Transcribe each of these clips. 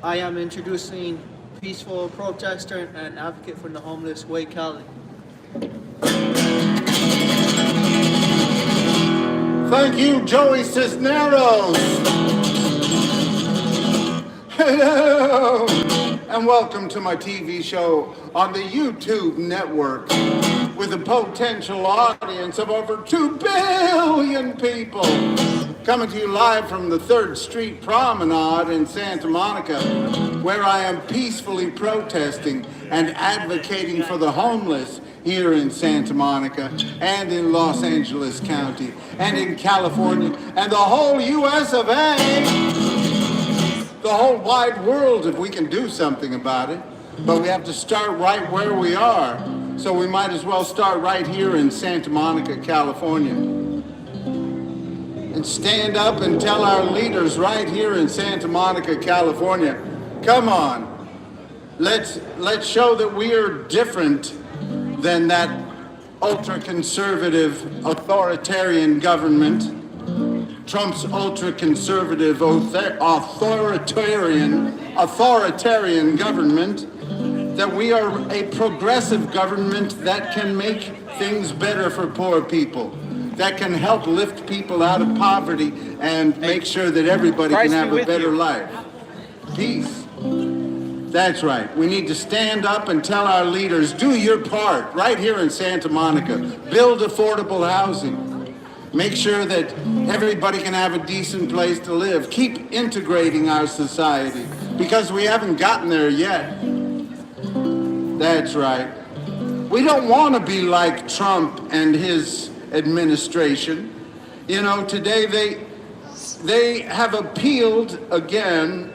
I am introducing peaceful protester and advocate for the homeless, Kelley. Thank you, Joey Cisneros. Hello, and welcome to my TV show on the YouTube network with a potential audience of over 2 billion people. Coming to you live from the 3rd Street Promenade in Santa Monica, where I am peacefully protesting and advocating for the homeless here in Santa Monica and in Los Angeles County and in California and the whole US of A, the whole wide world if we can do something about it. But we have to start right where we are. So we might as well start right here in Santa Monica, California. And stand up and tell our leaders right here in Santa Monica, California, come on, let's show that we are different than that ultra-conservative authoritarian government, Trump's ultra-conservative authoritarian government, that we are a progressive government that can make things better for poor people, that can help lift people out of poverty and make sure that everybody can have a better life. Peace. That's right. We need to stand up and tell our leaders, do your part right here in Santa Monica. Build affordable housing. Make sure that everybody can have a decent place to live. Keep integrating our society because we haven't gotten there yet. That's right. We don't want to be like Trump and his administration. You know, today they have appealed again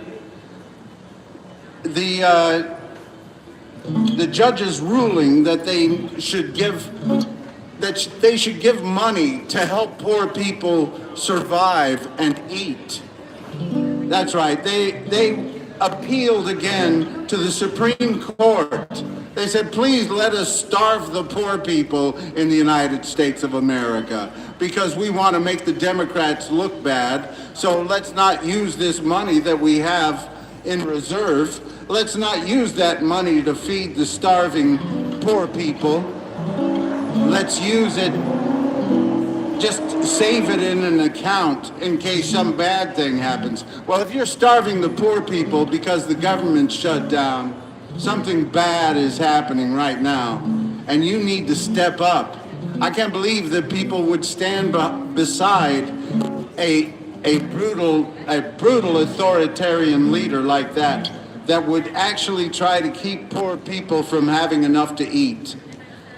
the judge's ruling that they should give money to help poor people survive and eat. That's right. They appealed again to the Supreme Court. They said, please let us starve the poor people in the United States of America because we want to make the Democrats look bad. So let's not use this money that we have in reserve. Let's not use that money to feed the starving poor people. Let's use it, just save it in an account in case some bad thing happens. Well, if you're starving the poor people because the government's shut down, something bad is happening right now, and you need to step up. I can't believe that people would stand beside a brutal authoritarian leader like that would actually try to keep poor people from having enough to eat.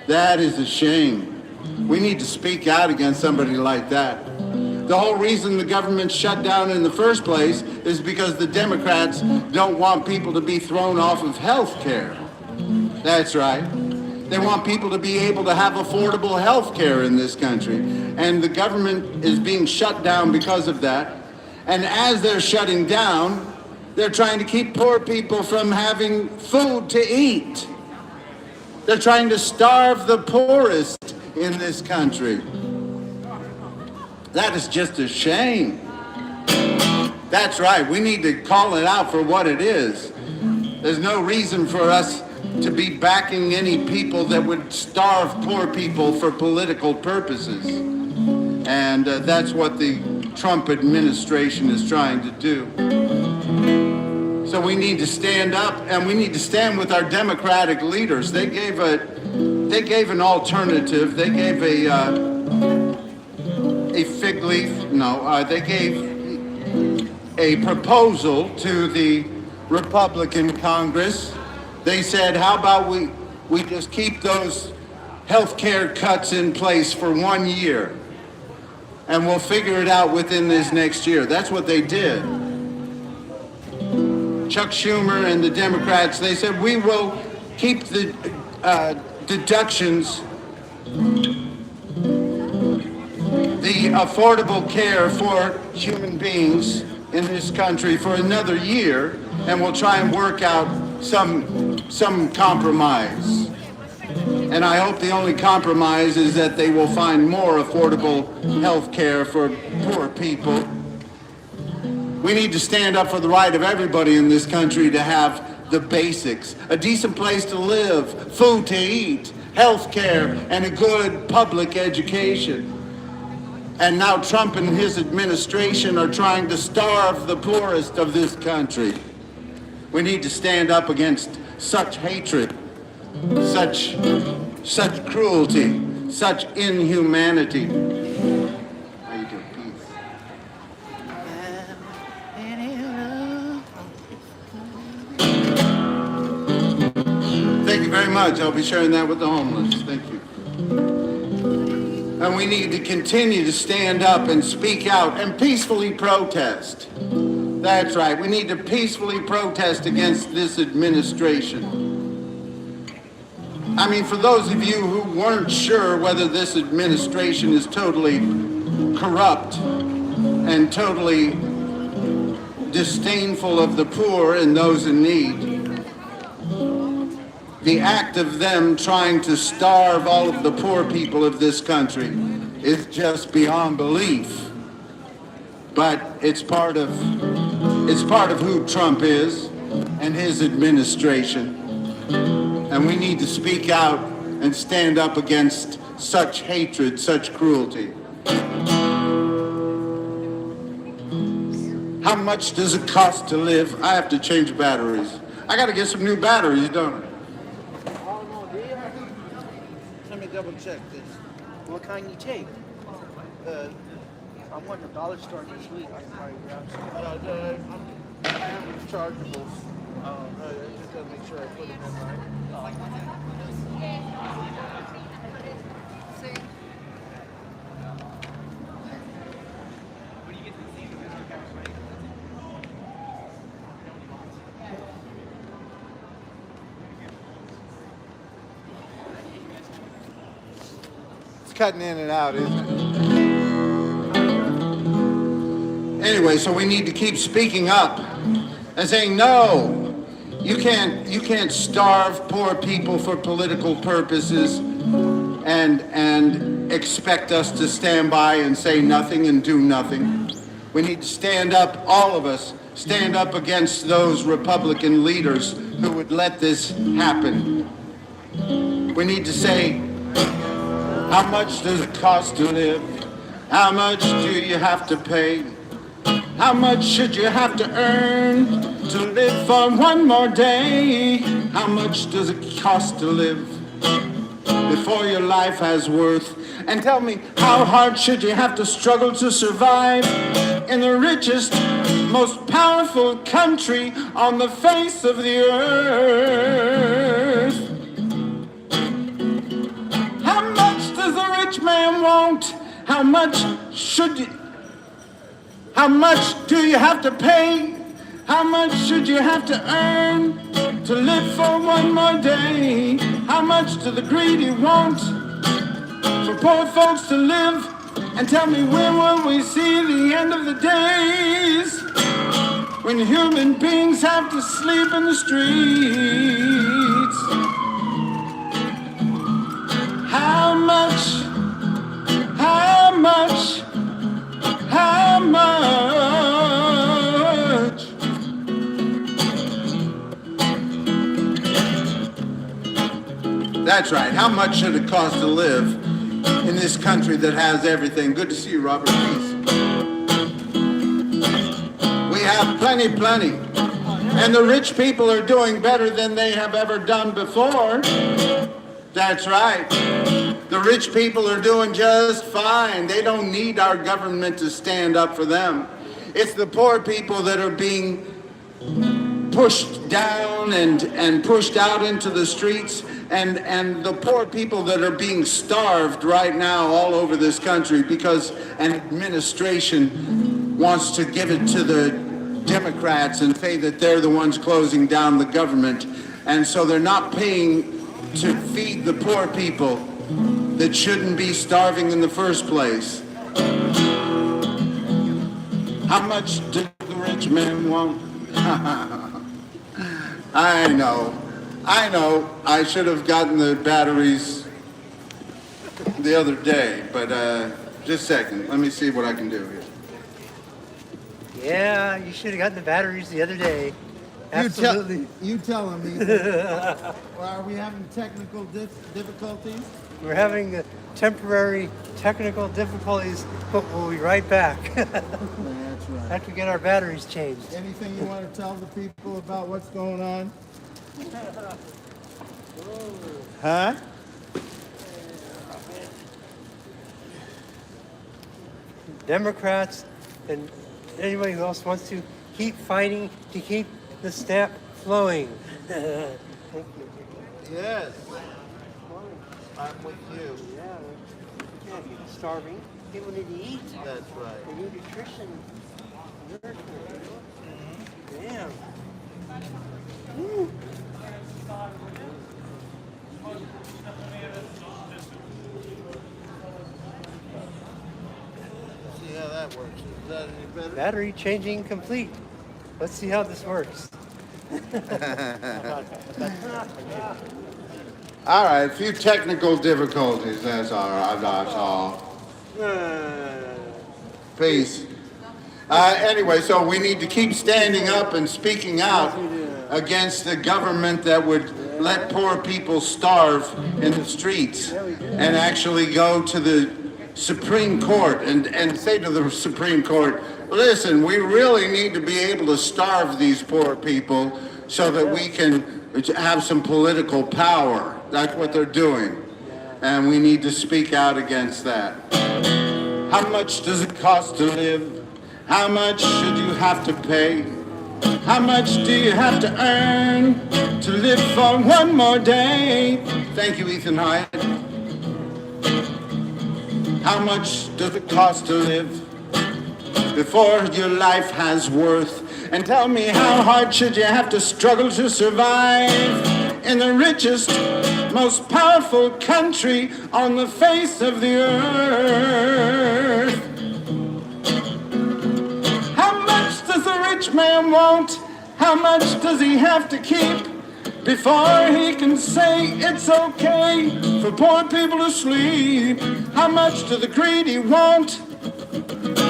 That is a shame. We need to speak out against somebody like that. The whole reason the government's shut down in the first place is because the Democrats don't want people to be thrown off of health care. That's right. They want people to be able to have affordable health care in this country. And the government is being shut down because of that. And as they're shutting down, they're trying to keep poor people from having food to eat. They're trying to starve the poorest in this country. That is just a shame. That's right. We need to call it out for what it is. There's no reason for us to be backing any people that would starve poor people for political purposes. And that's what the Trump administration is trying to do. So we need to stand up, and we need to stand with our Democratic leaders. They gave an alternative. They gave a fig leaf. No, they gave a proposal to the Republican Congress. They said, how about we just keep those health care cuts in place for 1 year, and we'll figure it out within this next year. That's what they did. Chuck Schumer and the Democrats, they said, we will keep the deductions, the affordable care for human beings in this country for another year, and we'll try and work out some compromise. And I hope the only compromise is that they will find more affordable health care for poor people. We need to stand up for the right of everybody in this country to have the basics, a decent place to live, food to eat, health care, and a good public education. And now Trump and his administration are trying to starve the poorest of this country. We need to stand up against such hatred, such cruelty, such inhumanity. How you doing, peace? Thank you very much. I'll be sharing that with the homeless. Thank you. And we need to continue to stand up and speak out and peacefully protest. That's right. We need to peacefully protest against this administration. I mean, for those of you who weren't sure whether this administration is totally corrupt and totally disdainful of the poor and those in need, the act of them trying to starve all of the poor people of this country is just beyond belief. But it's part of who Trump is and his administration. And we need to speak out and stand up against such hatred, such cruelty. How much does it cost to live? I have to change batteries. I got to get some new batteries, don't I? Let me double check this. What kind you take? I'm going to the dollar store this week. I can probably grab some. I have rechargeables. I just gotta make sure I put them in right. It's cutting in and out, isn't it? Anyway, so we need to keep speaking up and saying, no, you can't starve poor people for political purposes and expect us to stand by and say nothing and do nothing. We need to stand up, all of us, stand up against those Republican leaders who would let this happen. We need to say, how much does it cost to live? How much do you have to pay? How much should you have to earn to live for one more day? How much does it cost to live before your life has worth? And tell me, how hard should you have to struggle to survive in the richest, most powerful country on the face of the earth? How much does the rich man want? How much do you have to pay? How much should you have to earn to live for one more day? How much do the greedy want for poor folks to live? And tell me, when will we see the end of the days when human beings have to sleep in the streets? How much? How much? How much? That's right. How much should it cost to live in this country that has everything? Good to see you, Robert. Peace. We have plenty. And the rich people are doing better than they have ever done before. That's right. The rich people are doing just fine. They don't need our government to stand up for them. It's the poor people that are being pushed down and pushed out into the streets, and the poor people that are being starved right now all over this country because an administration wants to give it to the Democrats and say that they're the ones closing down the government. And so they're not paying to feed the poor people that shouldn't be starving in the first place. How much do the rich men want? I know. I should have gotten the batteries the other day, but just a second. Let me see what I can do here. Yeah, you should have gotten the batteries the other day. Absolutely. You tell him. Well, are we having technical difficulties? We're having temporary technical difficulties, but we'll be right back That's right. after we get our batteries changed. Anything you want to tell the people about what's going on? Huh? Democrats and anybody else wants to keep fighting to keep the snap flowing. Thank you. Yes. I'm with you. Yeah, we can't keep starving. People need to eat. That's right. They need nutrition. Nourishment, you know? Damn. Woo. See how that works. Is that any better? Battery changing complete. Let's see how this works. All right, a few technical difficulties. That's all right. That's all. Peace. Anyway, so we need to keep standing up and speaking out against the government that would let poor people starve in the streets and actually go to the Supreme Court and say to the Supreme Court, listen, we really need to be able to starve these poor people so that we can have some political power. That's what they're doing. And we need to speak out against that. How much does it cost to live? How much should you have to pay? How much do you have to earn to live for one more day? Thank you, Ethan Hyde. How much does it cost to live before your life has worth? And tell me, how hard should you have to struggle to survive in the richest, most powerful country on the face of the earth? How much does the rich man want? How much does he have to keep before he can say it's okay for poor people to sleep? How much do the greedy want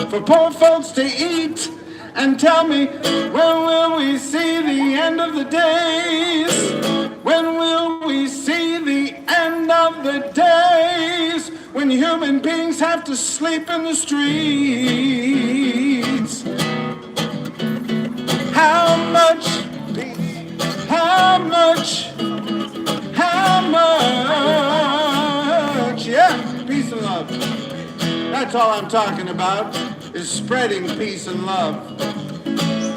for poor folks to eat? And tell me, when will we see the end of the days? When will we see the end of the days? When human beings have to sleep in the streets? How much? How much? How much? Yeah, peace and love. That's all I'm talking about, is spreading peace and love.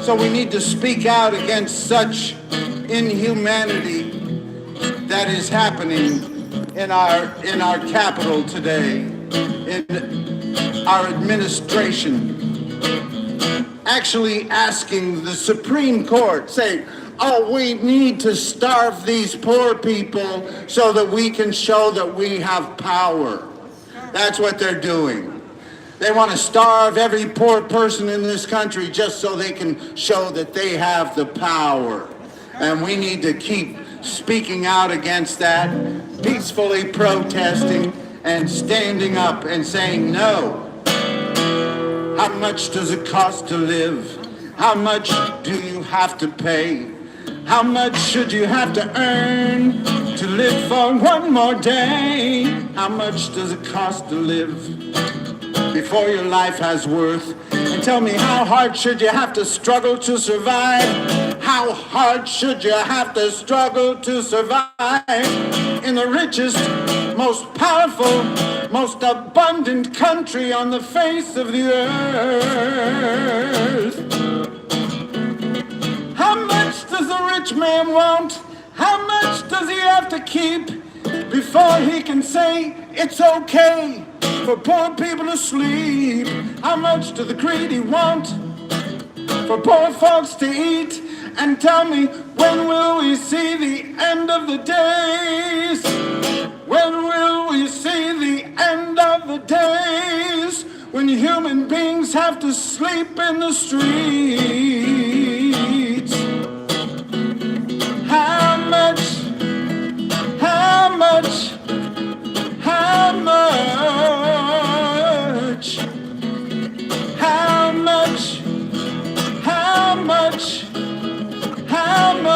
So we need to speak out against such inhumanity that is happening in our capital today, in our administration. Actually asking the Supreme Court, saying, oh, we need to starve these poor people so that we can show that we have power. That's what they're doing. They want to starve every poor person in this country just so they can show that they have the power. And we need to keep speaking out against that, peacefully protesting and standing up and saying no. How much does it cost to live? How much do you have to pay? How much should you have to earn to live for one more day? How much does it cost to live before your life has worth? And tell me, how hard should you have to struggle to survive? How hard should you have to struggle to survive in the richest, most powerful, most abundant country on the face of the earth? How much does the rich man want? How much does he have to keep before he can say it's okay for poor people to sleep? How much do the greedy want for poor folks to eat? And tell me, when will we see the end of the days? When will we see the end of the days? When human beings have to sleep in the streets? How much? How much? How much? How much? much? How much?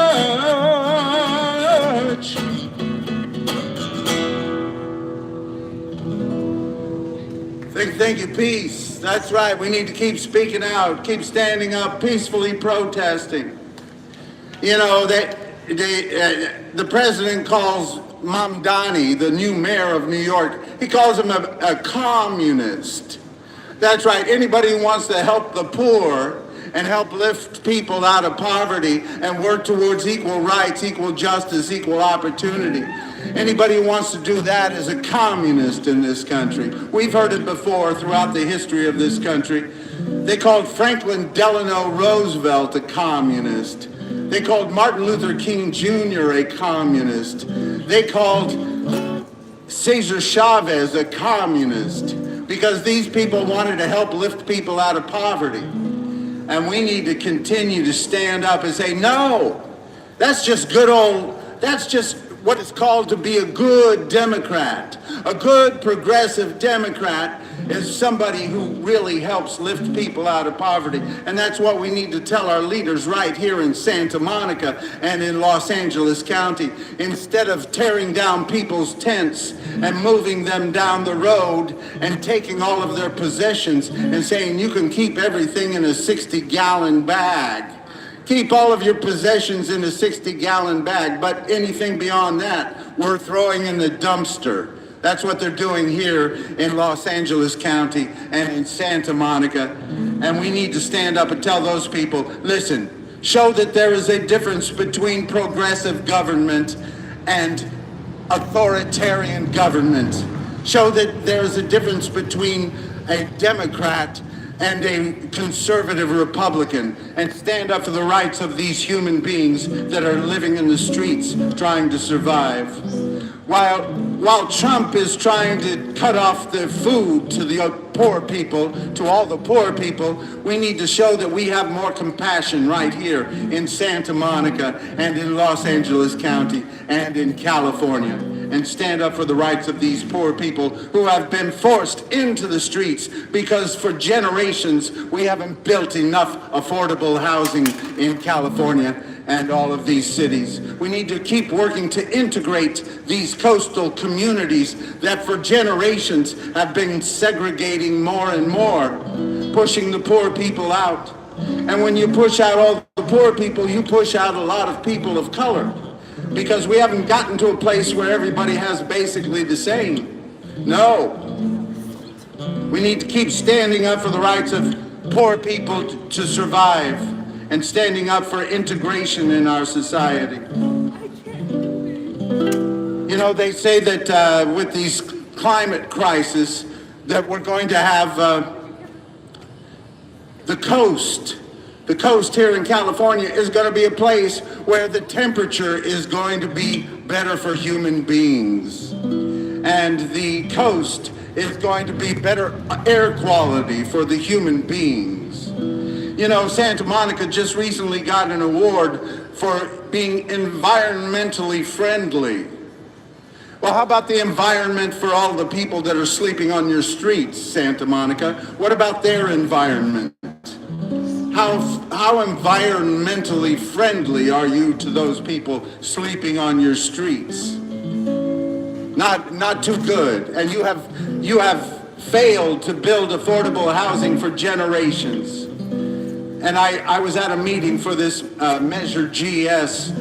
Thank you, peace. That's right. We need to keep speaking out, keep standing up, peacefully protesting. You know, the president calls Mamdani, the new mayor of New York, he calls him a communist. That's right. Anybody who wants to help the poor and help lift people out of poverty and work towards equal rights, equal justice, equal opportunity. Anybody who wants to do that is a communist in this country. We've heard it before throughout the history of this country. They called Franklin Delano Roosevelt a communist. They called Martin Luther King Jr. a communist. They called Cesar Chavez a communist because these people wanted to help lift people out of poverty. And we need to continue to stand up and say, no, that's just what it's called to be a good Democrat. A good progressive Democrat is somebody who really helps lift people out of poverty. And that's what we need to tell our leaders right here in Santa Monica and in Los Angeles County. Instead of tearing down people's tents and moving them down the road and taking all of their possessions and saying you can keep everything in a 60-gallon bag. Keep all of your possessions in a 60-gallon bag, but anything beyond that, we're throwing in the dumpster. That's what they're doing here in Los Angeles County and in Santa Monica. And we need to stand up and tell those people, listen, show that there is a difference between progressive government and authoritarian government. Show that there is a difference between a Democrat and a conservative Republican, and stand up for the rights of these human beings that are living in the streets trying to survive. While Trump is trying to cut off the food to the poor people, to all the poor people, we need to show that we have more compassion right here in Santa Monica and in Los Angeles County and in California, and stand up for the rights of these poor people who have been forced into the streets because for generations we haven't built enough affordable housing in California and all of these cities. We need to keep working to integrate these coastal communities that for generations have been segregating more and more, pushing the poor people out. And when you push out all the poor people, you push out a lot of people of color, because we haven't gotten to a place where everybody has basically the same. No. We need to keep standing up for the rights of poor people to survive and standing up for integration in our society. You know, they say that with these climate crisis that we're going to have the coast here in California is going to be a place where the temperature is going to be better for human beings. And the coast is going to be better air quality for the human beings. You know, Santa Monica just recently got an award for being environmentally friendly. Well, how about the environment for all the people that are sleeping on your streets, Santa Monica? What about their environment? How environmentally friendly are you to those people sleeping on your streets? Not too good. And you have failed to build affordable housing for generations. And I was at a meeting for this Measure GS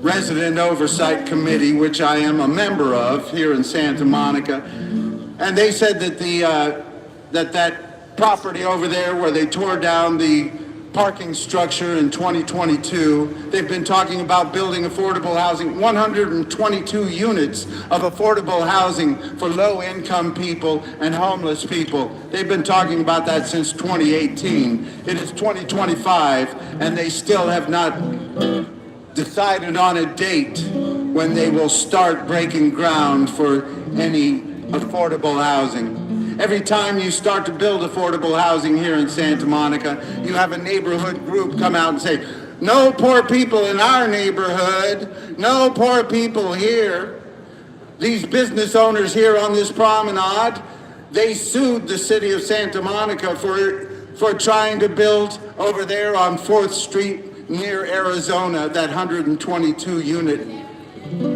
Resident Oversight Committee, which I am a member of here in Santa Monica. And they said that that property over there where they tore down the parking structure in 2022, they've been talking about building affordable housing, 122 units of affordable housing for low-income people and homeless people. They've been talking about that since 2018. It is 2025, and they still have not decided on a date when they will start breaking ground for any affordable housing. Every time you start to build affordable housing here in Santa Monica, you have a neighborhood group come out and say, no poor people in our neighborhood, no poor people here. These business owners here on this promenade, they sued the city of Santa Monica for trying to build over there on 4th Street near Arizona, that 122 unit.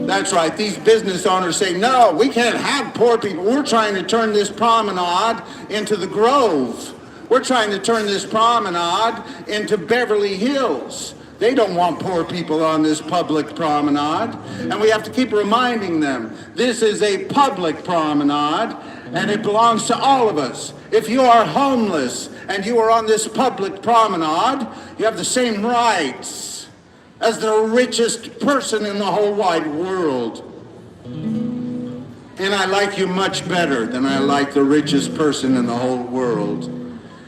That's right, these business owners say, no, we can't have poor people. We're trying to turn this promenade into the Grove. We're trying to turn this promenade into Beverly Hills. They don't want poor people on this public promenade. And we have to keep reminding them, this is a public promenade, and it belongs to all of us. If you are homeless and you are on this public promenade, you have the same rights as the richest person in the whole wide world. And I like you much better than I like the richest person in the whole world.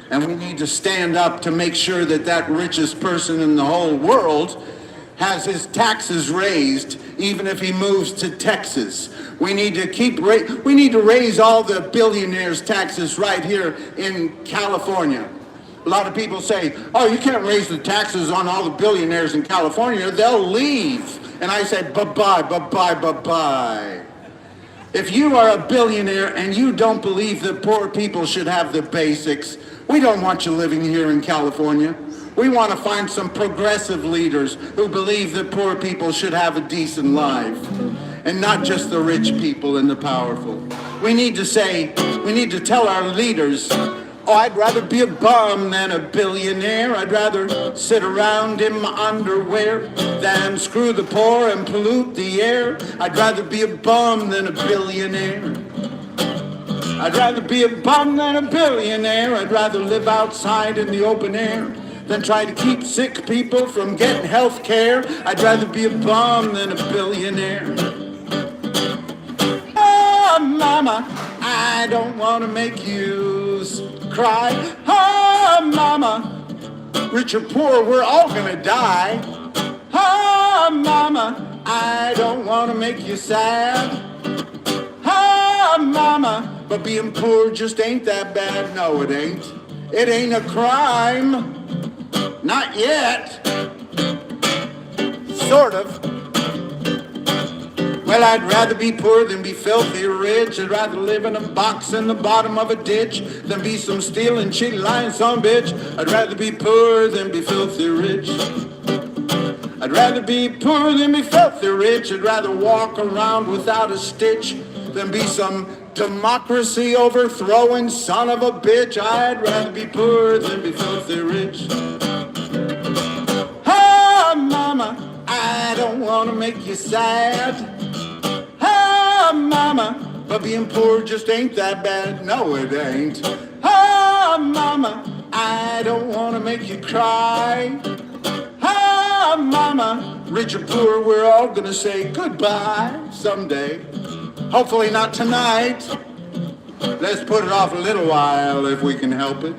And we need to stand up to make sure that that richest person in the whole world has his taxes raised, even if he moves to Texas. We need to raise all the billionaires' taxes right here in California. A lot of people say, oh, you can't raise the taxes on all the billionaires in California. They'll leave. And I say, bye-bye, bye-bye, bye-bye. If you are a billionaire and you don't believe that poor people should have the basics, we don't want you living here in California. We want to find some progressive leaders who believe that poor people should have a decent life, and not just the rich people and the powerful. We need to tell our leaders, oh, I'd rather be a bum than a billionaire. I'd rather sit around in my underwear than screw the poor and pollute the air. I'd rather be a bum than a billionaire. I'd rather be a bum than a billionaire. I'd rather live outside in the open air than try to keep sick people from getting health care. I'd rather be a bum than a billionaire. Oh, mama, I don't want to make you cry. Oh, mama, rich or poor, we're all gonna die. Oh, mama, I don't want to make you sad. Oh, mama, but being poor just ain't that bad. No, it ain't. It ain't a crime. Not yet. Sort of. Well, I'd rather be poor than be filthy rich. I'd rather live in a box in the bottom of a ditch than be some stealing, cheating, lying son bitch. I'd rather be poor than be filthy rich. I'd rather be poor than be filthy rich. I'd rather walk around without a stitch than be some democracy overthrowing son of a bitch. I'd rather be poor than be filthy rich. Oh, mama, I don't want to make you sad. Oh, mama, but being poor just ain't that bad. No, it ain't. Oh, mama, I don't want to make you cry. Oh, mama, rich or poor, we're all gonna say goodbye someday. Hopefully not tonight. Let's put it off a little while if we can help it.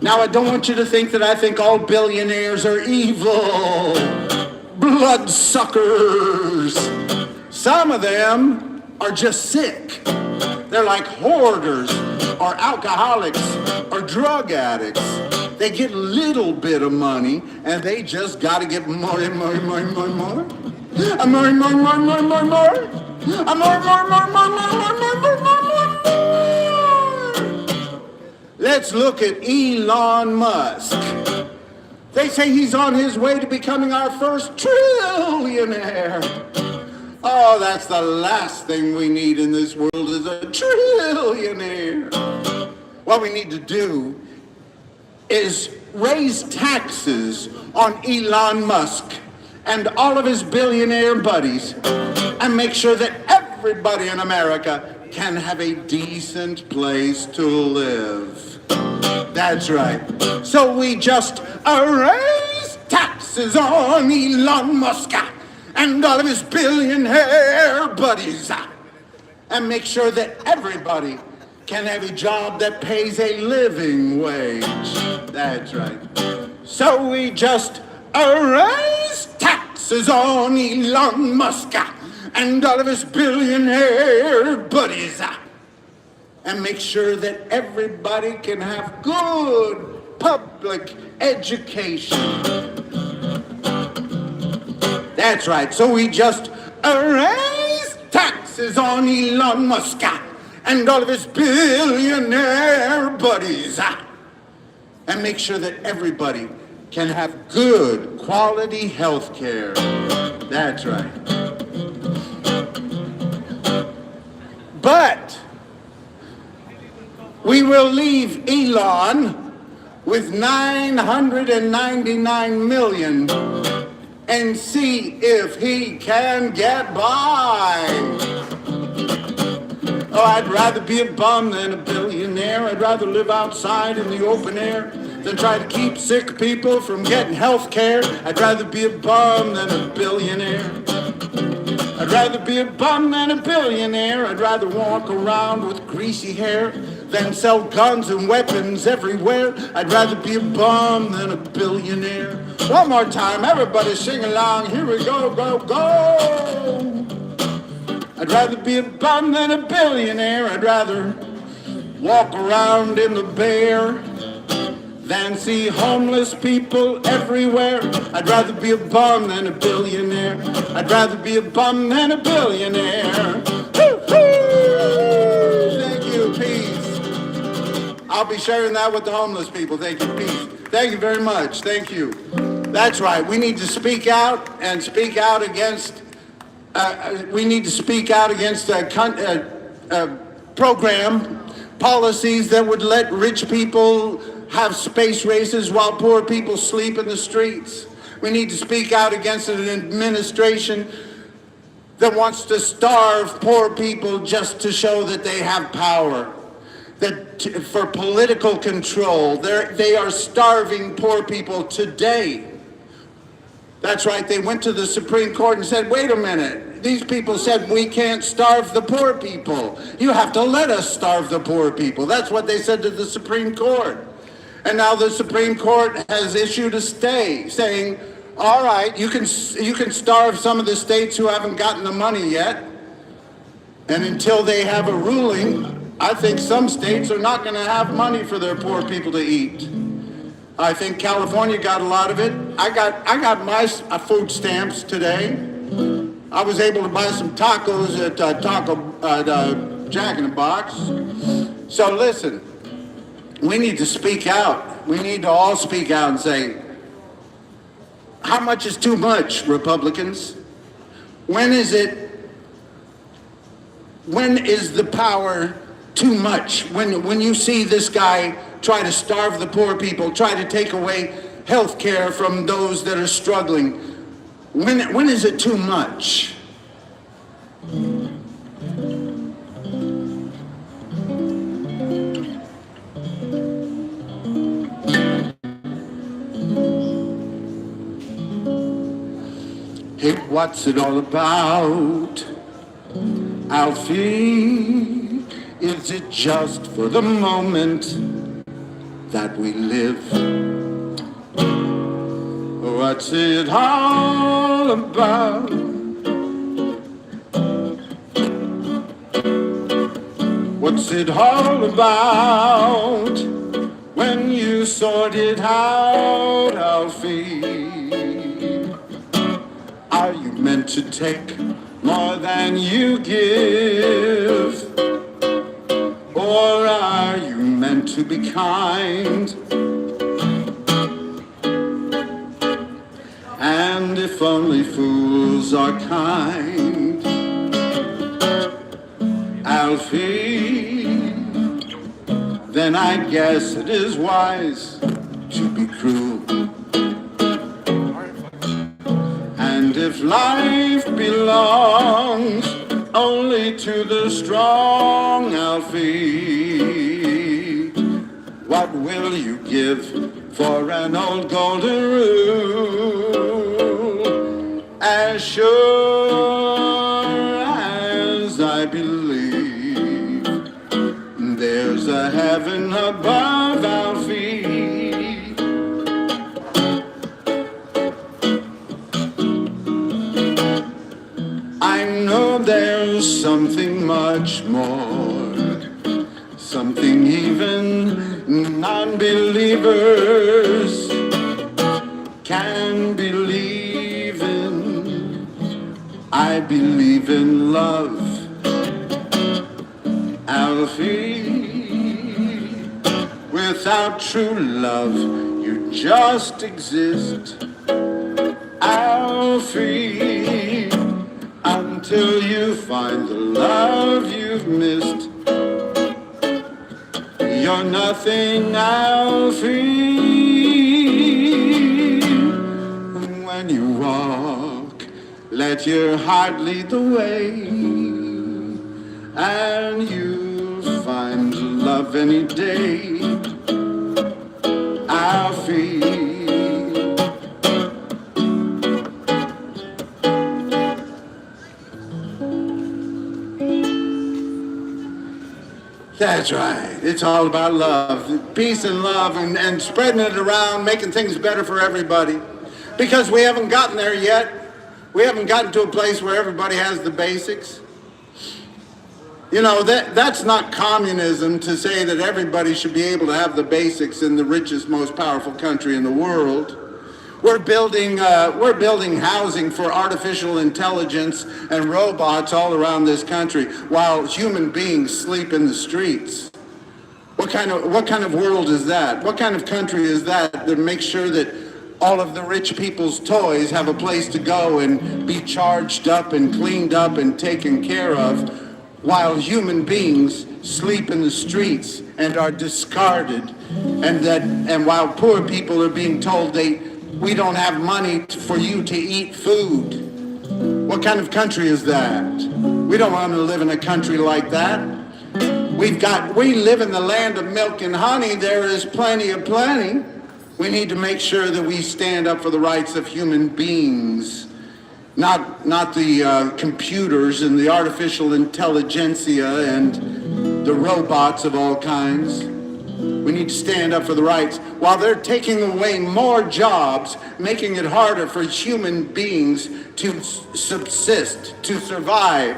Now, I don't want you to think that I think all billionaires are evil bloodsuckers. Some of them are just sick. They're like hoarders or alcoholics or drug addicts. They get a little bit of money and they just got to get more and more and more and more and more. More and more and more and more and more and more. More and more and more and more and more and more. Let's look at Elon Musk. They say he's on his way to becoming our first trillionaire. Oh, that's the last thing we need in this world is a trillionaire. What we need to do is raise taxes on Elon Musk and all of his billionaire buddies and make sure that everybody in America can have a decent place to live. That's right. So we just raise taxes on Elon Musk and all of his billionaire buddies and make sure that everybody can have a job that pays a living wage. That's right. So we just raise taxes on Elon Musk and all of his billionaire buddies and make sure that everybody can have good public education. That's right. So we just raise taxes on Elon Musk and all of his billionaire buddies and make sure that everybody can have good quality health care. That's right. But we will leave Elon with 999 million and see if he can get by. Oh, I'd rather be a bum than a billionaire. I'd rather live outside in the open air than try to keep sick people from getting health care. I'd rather be a bum than a billionaire. I'd rather be a bum than a billionaire. I'd rather walk around with greasy hair than sell guns and weapons everywhere. I'd rather be a bum than a billionaire. One more time, everybody sing along. Here we go, go, go. I'd rather be a bum than a billionaire. I'd rather walk around in the Bear than see homeless people everywhere. I'd rather be a bum than a billionaire. I'd rather be a bum than a billionaire. Woo-hoo! Thank you, peace. I'll be sharing that with the homeless people. Thank you, peace. Thank you very much. Thank you. That's right. We need to speak out and speak out against a program, policies that would let rich people have space races while poor people sleep in the streets. We need to speak out against an administration that wants to starve poor people just to show that they have power, for political control. They are starving poor people today. That's right, they went to the Supreme Court and said, wait a minute, these people said we can't starve the poor people. You have to let us starve the poor people. That's what they said to the Supreme Court. And now the Supreme Court has issued a stay saying, all right, you can starve some of the states who haven't gotten the money yet. And until they have a ruling, I think some states are not going to have money for their poor people to eat. I think California got a lot of it. I got my food stamps today. I was able to buy some tacos at Jack in the Box. So listen, we need to speak out. We need to all speak out and say, how much is too much, Republicans? When is the power too much? When you see this guy try to starve the poor people, try to take away health care from those that are struggling, when is it too much? Hey, what's it all about, Alfie? Is it just for the moment that we live? What's it all about? What's it all about when you sort it out, Alfie? Are you meant to take more than you give? Or are you meant to be kind? And if only fools are kind, Alfie, then I guess it is wise to be cruel. And if life belongs only to the strong, Alfie, what will you give for an old golden rule? As sure as I believe there's a heaven above, Alfie, I know there's something much more, something even non-believers can believe in. I believe in love, Alfie. Without true love, you just exist. Alfie, until you find the love you've missed. You're nothing, Alfie. When you walk, let your heart lead the way, and you'll find love any day, Alfie. That's right. It's all about love. Peace and love, and spreading it around, making things better for everybody. Because we haven't gotten there yet. We haven't gotten to a place where everybody has the basics. You know, that's not communism to say that everybody should be able to have the basics in the richest, most powerful country in the world. We're building housing for artificial intelligence and robots all around this country while human beings sleep in the streets. What kind of world is that? What kind of country is that makes sure that all of the rich people's toys have a place to go and be charged up and cleaned up and taken care of, while human beings sleep in the streets and are discarded, and while poor people are being told we don't have money for you to eat food? What kind of country is that? We don't want to live in a country like that. We live in the land of milk and honey. There is plenty of plenty. We need to make sure that we stand up for the rights of human beings, not the computers and the artificial intelligentsia and the robots of all kinds. We need to stand up for the rights. While they're taking away more jobs, making it harder for human beings to subsist, to survive,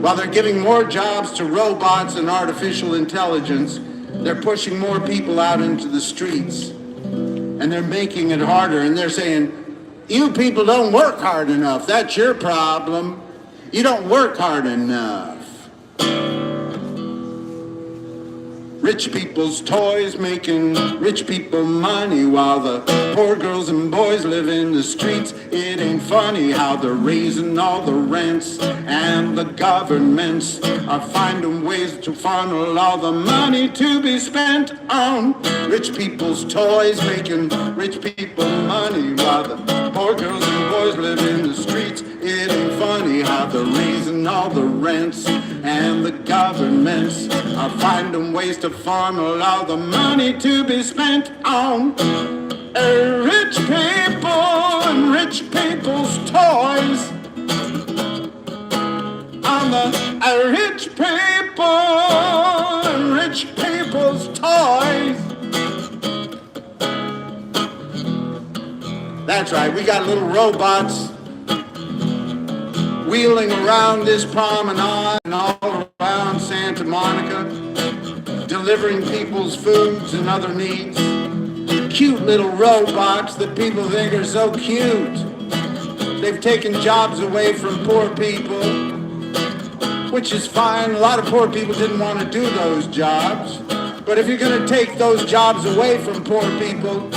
while they're giving more jobs to robots and artificial intelligence, they're pushing more people out into the streets. And they're making it harder, and they're saying, you people don't work hard enough. That's your problem. You don't work hard enough. Rich people's toys making rich people money while the poor girls and boys live in the streets. It ain't funny how they're raising all the rents, and the governments are finding ways to funnel all the money to be spent on rich people's toys making rich people money while the poor girls and boys live in the streets. It ain't funny how they're raising all the rents, and the governments are finding ways to funnel all the money to be spent on rich people and rich people's toys. On the rich people and rich people's toys. That's right, we got little robots wheeling around this promenade and all around Santa Monica, delivering people's foods and other needs. Cute little robots that people think are so cute. They've taken jobs away from poor people, which is fine. A lot of poor people didn't want to do those jobs. But if you're going to take those jobs away from poor people,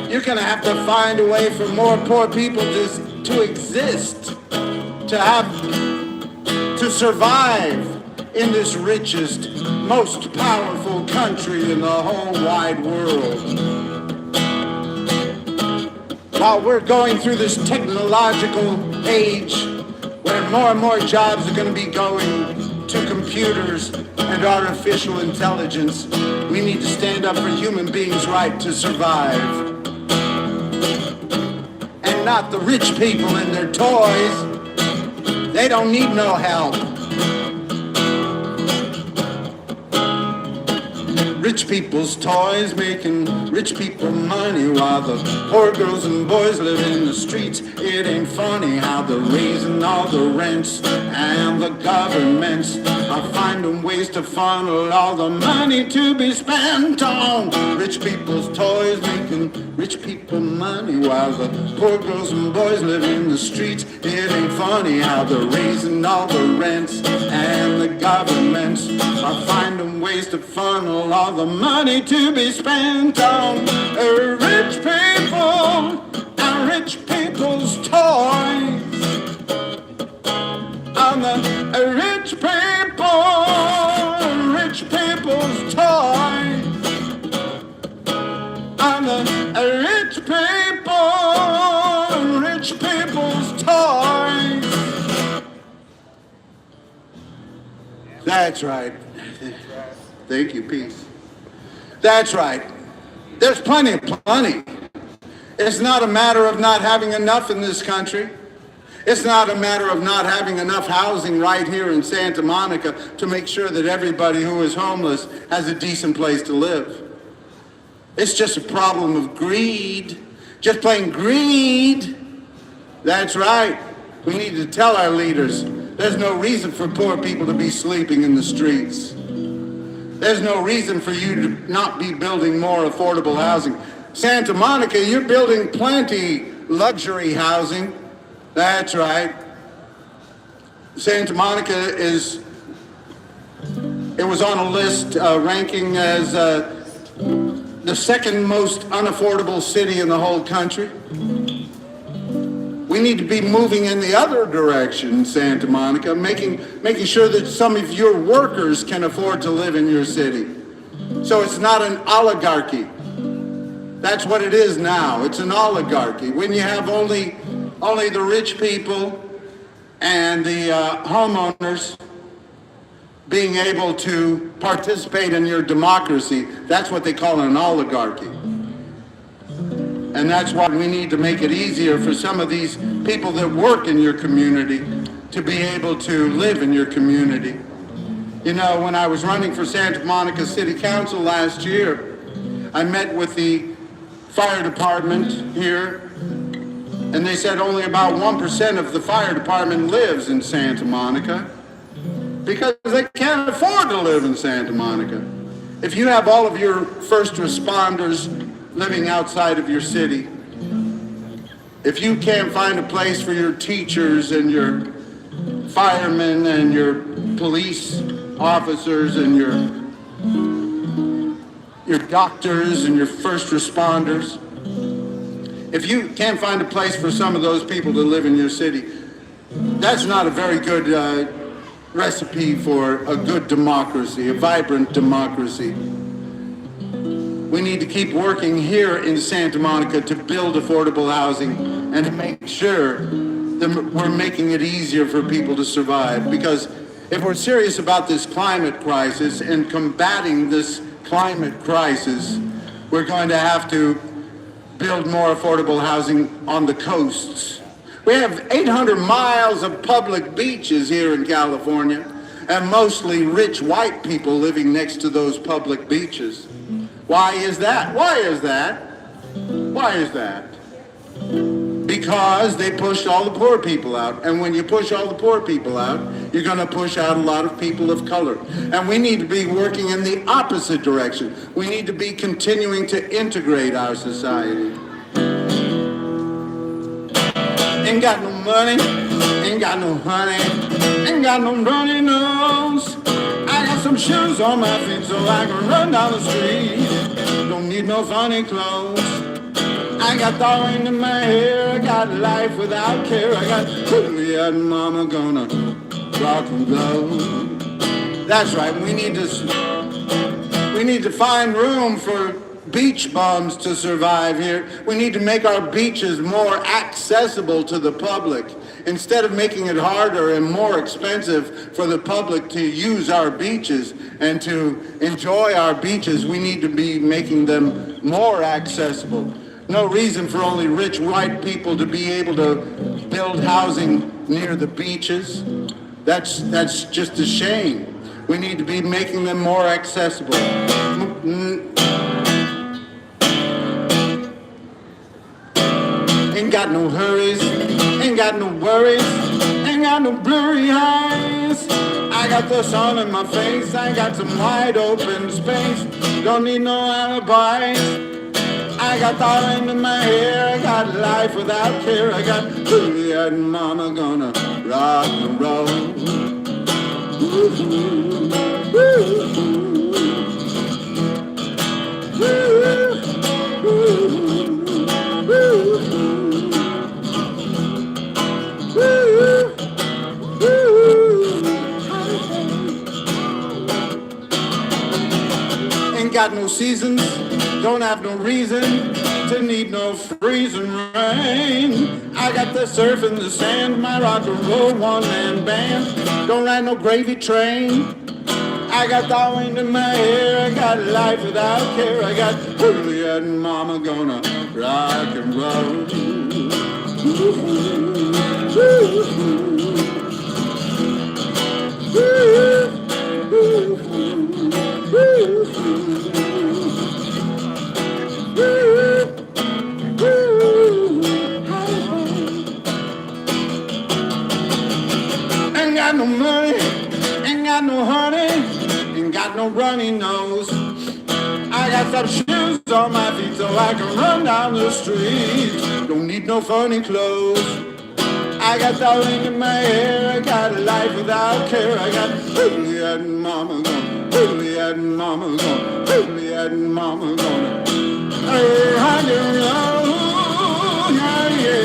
you're going to have to find a way for more poor people to exist, to survive in this richest, most powerful country in the whole wide world. While we're going through this technological age where more and more jobs are going to be going to computers and artificial intelligence, we need to stand up for human beings' right to survive. And not the rich people and their toys. They don't need no help. Rich people's toys making rich people money while the poor girls and boys live in the streets. It ain't funny how they're raising all the rents, and the governments are finding ways to funnel all the money to be spent on rich people's toys making rich people money while the poor girls and boys live in the streets. It ain't funny how they're raising all the rents, and the governments are finding ways to funnel all the money to be spent on rich people and rich people's toys. On the rich people's toys. On the rich people's toys. That's right. Thank you, peace. That's right. There's plenty. It's not a matter of not having enough in this country. It's not a matter of not having enough housing right here in Santa Monica to make sure that everybody who is homeless has a decent place to live. It's just a problem of greed, just plain greed. That's right. We need to tell our leaders there's no reason for poor people to be sleeping in the streets. There's no reason for you to not be building more affordable housing. Santa Monica, you're building plenty luxury housing. That's right. Santa Monica it was on a list ranking as the second most unaffordable city in the whole country. We need to be moving in the other direction, Santa Monica, making sure that some of your workers can afford to live in your city. So it's not an oligarchy. That's what it is now. It's an oligarchy. When you have only the rich people and the homeowners being able to participate in your democracy, that's what they call an oligarchy. And that's why we need to make it easier for some of these people that work in your community to be able to live in your community. You know, when I was running for Santa Monica City Council last year, I met with the fire department here, and they said only about 1% of the fire department lives in Santa Monica because they can't afford to live in Santa Monica. If you have all of your first responders living outside of your city, if you can't find a place for your teachers and your firemen and your police officers and your doctors and your first responders, if you can't find a place for some of those people to live in your city, that's not a very good recipe for a good democracy, a vibrant democracy. We need to keep working here in Santa Monica to build affordable housing and to make sure that we're making it easier for people to survive. Because if we're serious about this climate crisis and combating this climate crisis, we're going to have to build more affordable housing on the coasts. We have 800 miles of public beaches here in California, and mostly rich white people living next to those public beaches. Why is that? Why is that? Why is that? Because they pushed all the poor people out. And when you push all the poor people out, you're going to push out a lot of people of color. And we need to be working in the opposite direction. We need to be continuing to integrate our society. Ain't got no money, ain't got no honey, ain't got no runny nose. I got some shoes on my feet so I can run down the street. Don't need no funny clothes. I got thorn in my hair, I got life without care. I got Juliet and Mama gonna rock and roll. That's right, we need to find room for beach bums to survive here. We need to make our beaches more accessible to the public. Instead of making it harder and more expensive for the public to use our beaches and to enjoy our beaches, we need to be making them more accessible. No reason for only rich white people to be able to build housing near the beaches. That's just a shame. We need to be making them more accessible. Ain't got no hurries, ain't got no worries, ain't got no blurry eyes. I got the sun in my face, I got some wide open space. Don't need no alibis. I got thorn in my hair, I got life without care. I got Juliet and Mama gonna rock and roll. Ooh, ooh, ooh. got no seasons, don't have no reason to need no freezing rain. I got the surf and the sand, my rock and roll one-man band. Don't ride no gravy train. I got the wind in my hair, I got life without care. I got Juliet and Mama gonna rock and roll. Ain't got no money, ain't got no honey, ain't got no runny nose. I got some shoes on my feet so I can run down the street. Don't need no funny clothes. I got the wind in my hair, I got a life without care. I got Juliet and Mama gonna, Juliet and Mama gonna, Juliet and Mama gonna rock and roll, yeah, yeah.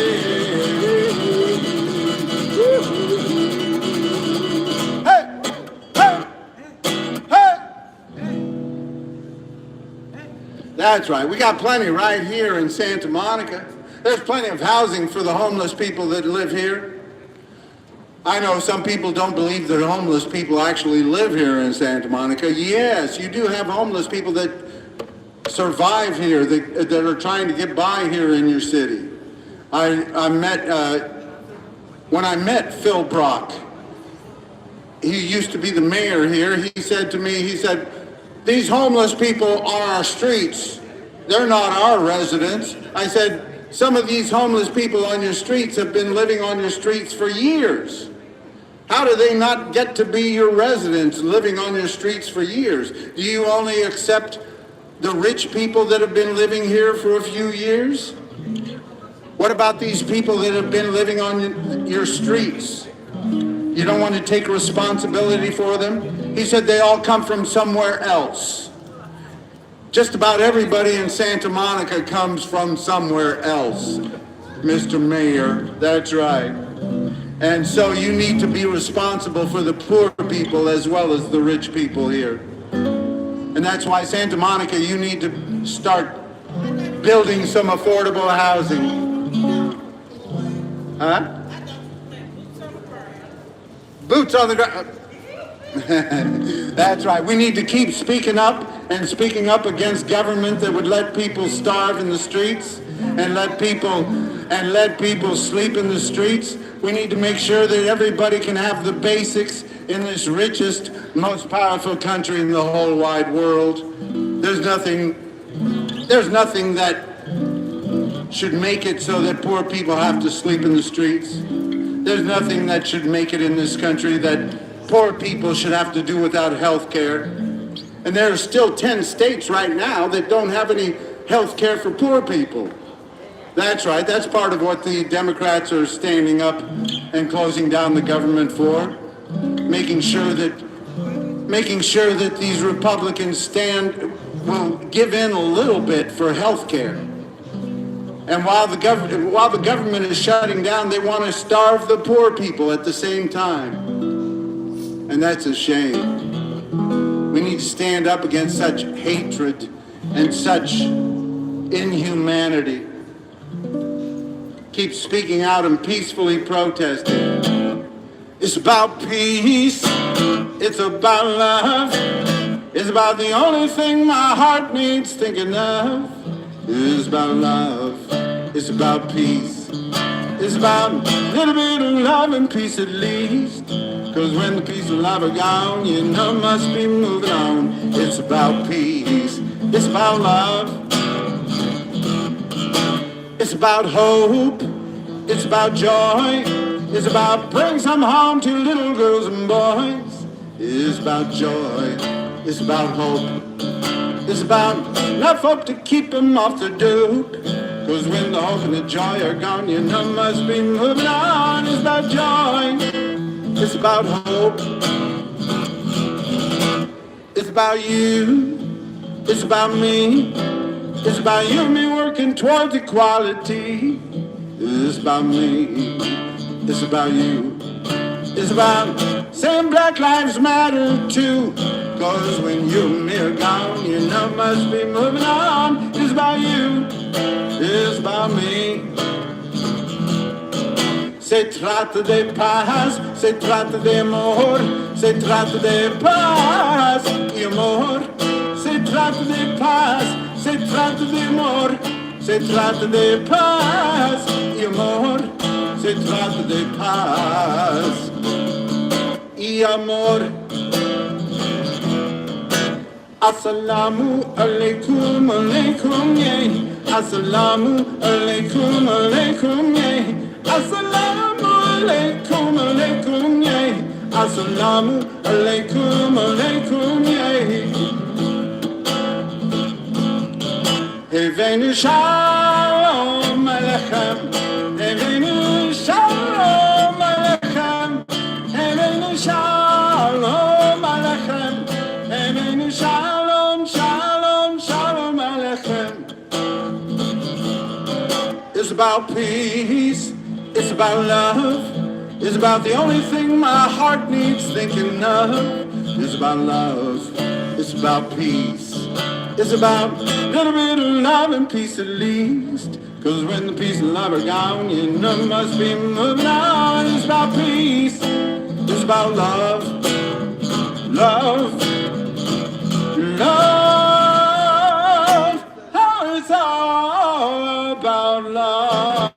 Hey, hey, hey. That's right, we got plenty right here in Santa Monica. There's plenty of housing for the homeless people that live here. I know some people don't believe that homeless people actually live here in Santa Monica. Yes, you do have homeless people that survive here, that are trying to get by here in your city. When I met Phil Brock, he used to be the mayor here, he said to me, he said, these homeless people are our streets. They're not our residents. I said, some of these homeless people on your streets have been living on your streets for years. How do they not get to be your residents living on your streets for years? Do you only accept the rich people that have been living here for a few years? What about these people that have been living on your streets? You don't want to take responsibility for them? He said they all come from somewhere else. Just about everybody in Santa Monica comes from somewhere else, Mr. Mayor. That's right. And so you need to be responsible for the poor people as well as the rich people here. And that's why Santa Monica, you need to start building some affordable housing. Huh? Boots on the ground. That's right. We need to keep speaking up and speaking up against government that would let people starve in the streets and let people sleep in the streets. We need to make sure that everybody can have the basics in this richest, most powerful country in the whole wide world. There's nothing that should make it so that poor people have to sleep in the streets. There's nothing that should make it in this country that poor people should have to do without health care. And there are still 10 states right now that don't have any health care for poor people. That's right, that's part of what the Democrats are standing up and closing down the government for, making sure that these Republicans will give in a little bit for health care. And while the government is shutting down, they want to starve the poor people at the same time. And that's a shame. We need to stand up against such hatred and such inhumanity. Keep speaking out and peacefully protesting. It's about peace. It's about love. It's about the only thing my heart needs thinking of. It's about love. It's about peace. It's about a little bit of love and peace at least. Cause when the peace and love are gone, you know must be moving on. It's about peace. It's about love. It's about hope. It's about joy. It's about bring some home to little girls and boys. It's about joy. It's about hope. It's about enough hope to keep them off the dupe. Cause when the hope and the joy are gone, you know must be moving on. It's about joy. It's about hope. It's about you. It's about me. It's about you and me working towards equality. It's about me. It's about you. It's about saying Black Lives Matter too. Cause when you're near gone, you know must be moving on. It's about you, it's about me. Se trata de paz, se trata de amor, se trata de paz y amor. Se trata de paz, se trata de amor, se trata de paz y amor. Se trata de paz y amor. Assalamu alaikum, alaikum, yeah. Assalamu alaikum, alaikum, yeah. Assalamu alaikum, alaikum, yeah. Assalamu alaikum, alaikum, yeah. Evenu shalom alechem, evenu shalom alechem, evenu shalom alechem, evenu shalom, shalom, shalom alechem. It's about peace, it's about love, it's about the only thing my heart needs thinking of. It's about love, it's about peace. It's about a little bit of love and peace at least. Cause when the peace and love are gone, you know must be moving on. It's about peace, it's about love, love, love. Oh, it's all about love.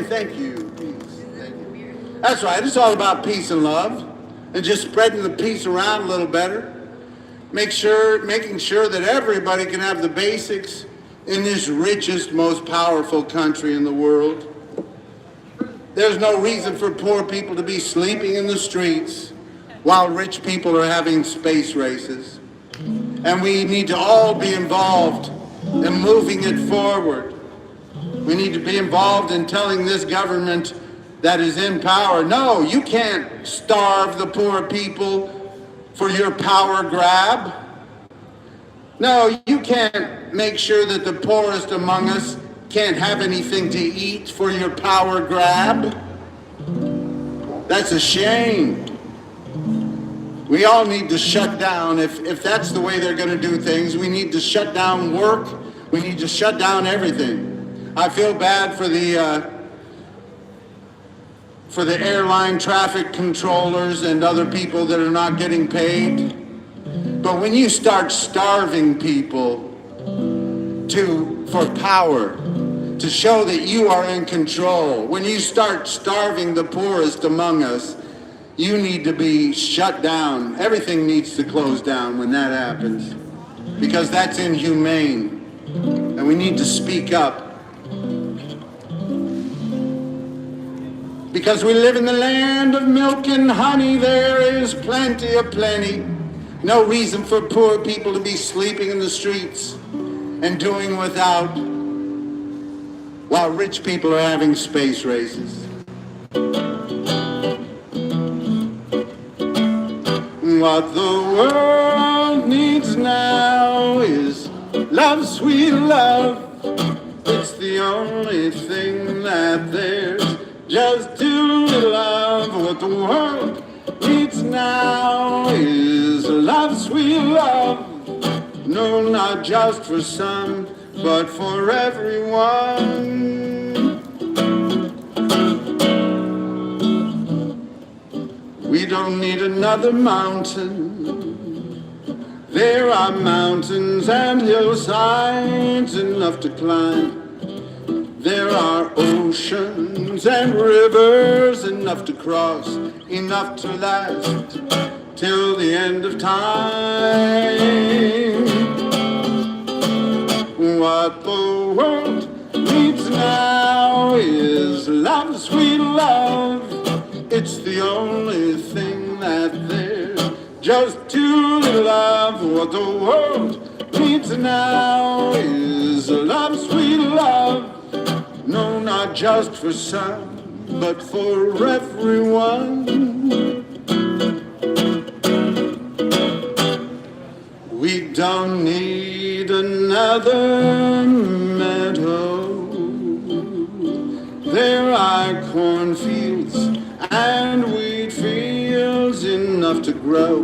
Thank you. Peace. Thank you. That's right, it's all about peace and love. And just spreading the peace around a little better. Making sure that everybody can have the basics in this richest, most powerful country in the world. There's no reason for poor people to be sleeping in the streets while rich people are having space races. And we need to all be involved in moving it forward. We need to be involved in telling this government that is in power, no, you can't starve the poor people for your power grab. No, you can't make sure that the poorest among us can't have anything to eat for your power grab. That's a shame. We all need to shut down. If that's the way they're going to do things, we need to shut down work. We need to shut down everything. I feel bad for the airline traffic controllers and other people that are not getting paid. But when you start starving people for power, to show that you are in control, when you start starving the poorest among us, you need to be shut down. Everything needs to close down when that happens, because that's inhumane, and we need to speak up. Because we live in the land of milk and honey, there is plenty of plenty. No reason for poor people to be sleeping in the streets and doing without, while rich people are having space races. What the world needs now is love, sweet love. It's the only thing that there's. Just to love. What the world needs now is love, sweet love. No, not just for some, but for everyone. We don't need another mountain. There are mountains and hillsides enough to climb. There are oceans and rivers enough to cross, enough to last till the end of time. What the world needs now is love, sweet love. It's the only thing that there's. Just to love. What the world needs now is love, sweet love. No, not just for some, but for everyone. We don't need another meadow There are cornfields and wheat fields enough to grow.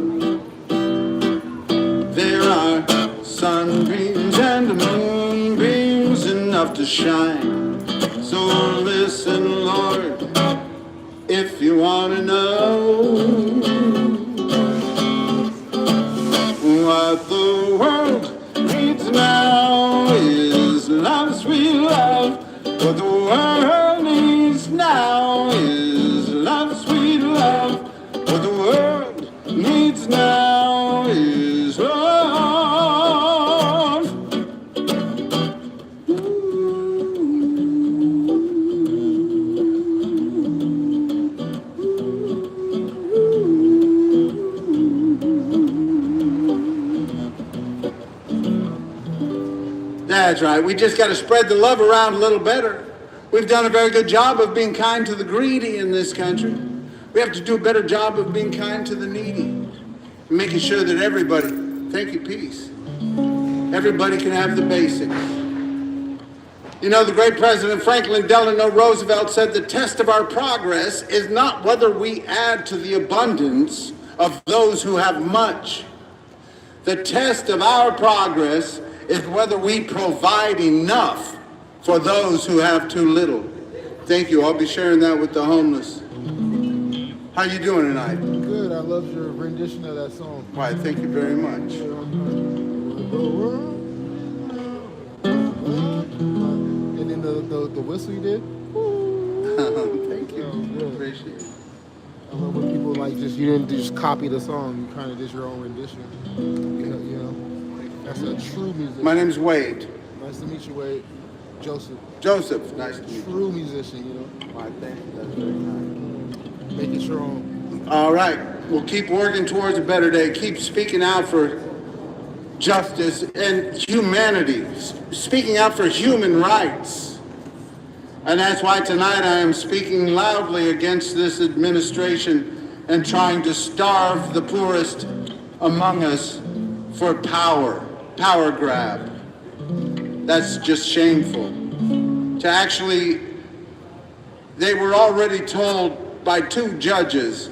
There are sunbeams and moonbeams enough to shine. So listen, Lord, if you want to know what the world needs now is love, sweet love. What the world needs now is love, sweet love. What the world needs now is love. That's right. We just got to spread the love around a little better. We've done a very good job of being kind to the greedy in this country. We have to do a better job of being kind to the needy and making sure that everybody, thank you, peace, everybody can have the basics. You know, the great President Franklin Delano Roosevelt said the test of our progress is not whether we add to the abundance of those who have much. The test of our progress is whether we provide enough for those who have too little. Thank you. I'll be sharing that with the homeless. How you doing tonight? Good. I love your rendition of that song. Why, thank you very much. And then the whistle you did. Thank you. Yeah. Appreciate it. I love when people like you didn't just copy the song. You kind of did your own rendition. You know, that's a true musician. My name's Wade. Nice to meet you, Wade. Joseph. Joseph, nice to meet you. True musician, you know. Why, thank you. That's very kind. Make it your own. All right. We'll keep working towards a better day. Keep speaking out for justice and humanity. Speaking out for human rights. And that's why tonight I am speaking loudly against this administration and trying to starve the poorest among us for power grab. That's just shameful. To actually, they were already told by 2 judges,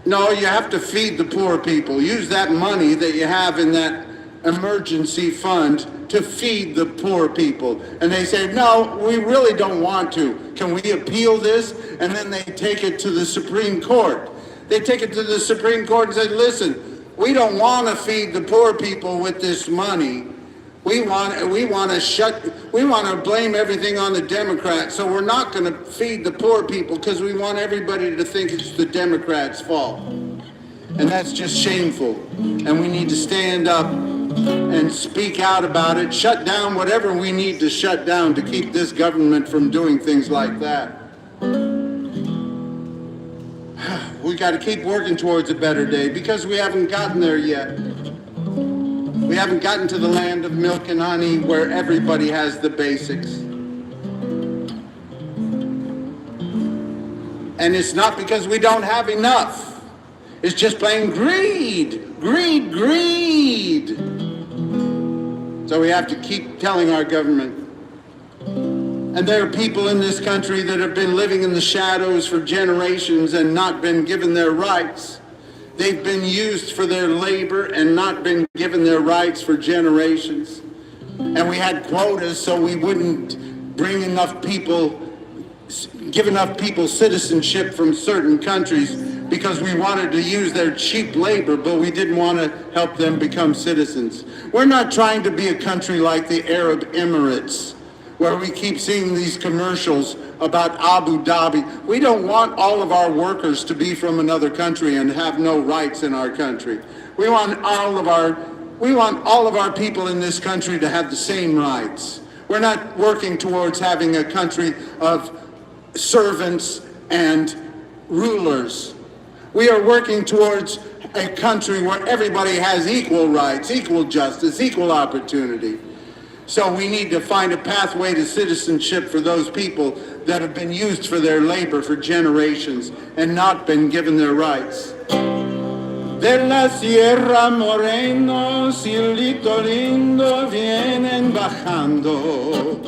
no, you have to feed the poor people. Use that money that you have in that emergency fund to feed the poor people. And they say, no, we really don't want to. Can we appeal this? And then they take it to the Supreme Court. They take it to the Supreme Court and say, listen, we don't want to feed the poor people with this money. We want to blame everything on the Democrats, so we're not going to feed the poor people because we want everybody to think it's the Democrats' fault. And that's just shameful. And we need to stand up and speak out about it, shut down whatever we need to shut down to keep this government from doing things like that. We got to keep working towards a better day because we haven't gotten there yet. We haven't gotten to the land of milk and honey where everybody has the basics. And it's not because we don't have enough. It's just plain greed, greed, greed. So we have to keep telling our government. And there are people in this country that have been living in the shadows for generations and not been given their rights. They've been used for their labor and not been given their rights for generations. And we had quotas so we wouldn't bring enough people, give enough people citizenship from certain countries because we wanted to use their cheap labor, but we didn't want to help them become citizens. We're not trying to be a country like the Arab Emirates, where we keep seeing these commercials about Abu Dhabi. We don't want all of our workers to be from another country and have no rights in our country. We want all of our people in this country to have the same rights. We're not working towards having a country of servants and rulers. We are working towards a country where everybody has equal rights, equal justice, equal opportunity. So we need to find a pathway to citizenship for those people that have been used for their labor for generations and not been given their rights. De la Sierra Moreno, cielito lindo, vienen bajando.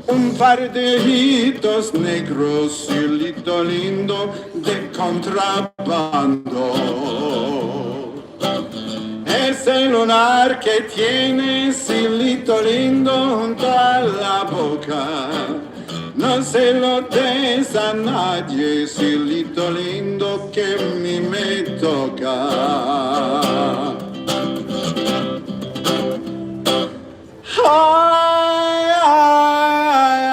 Un par de hitos negros, cielito lindo de contrabando. Ese lunar que tiene, cielito lindo junto a la boca. No se lo des a nadie, cielito lindo que a mí me toca. Ay, ay,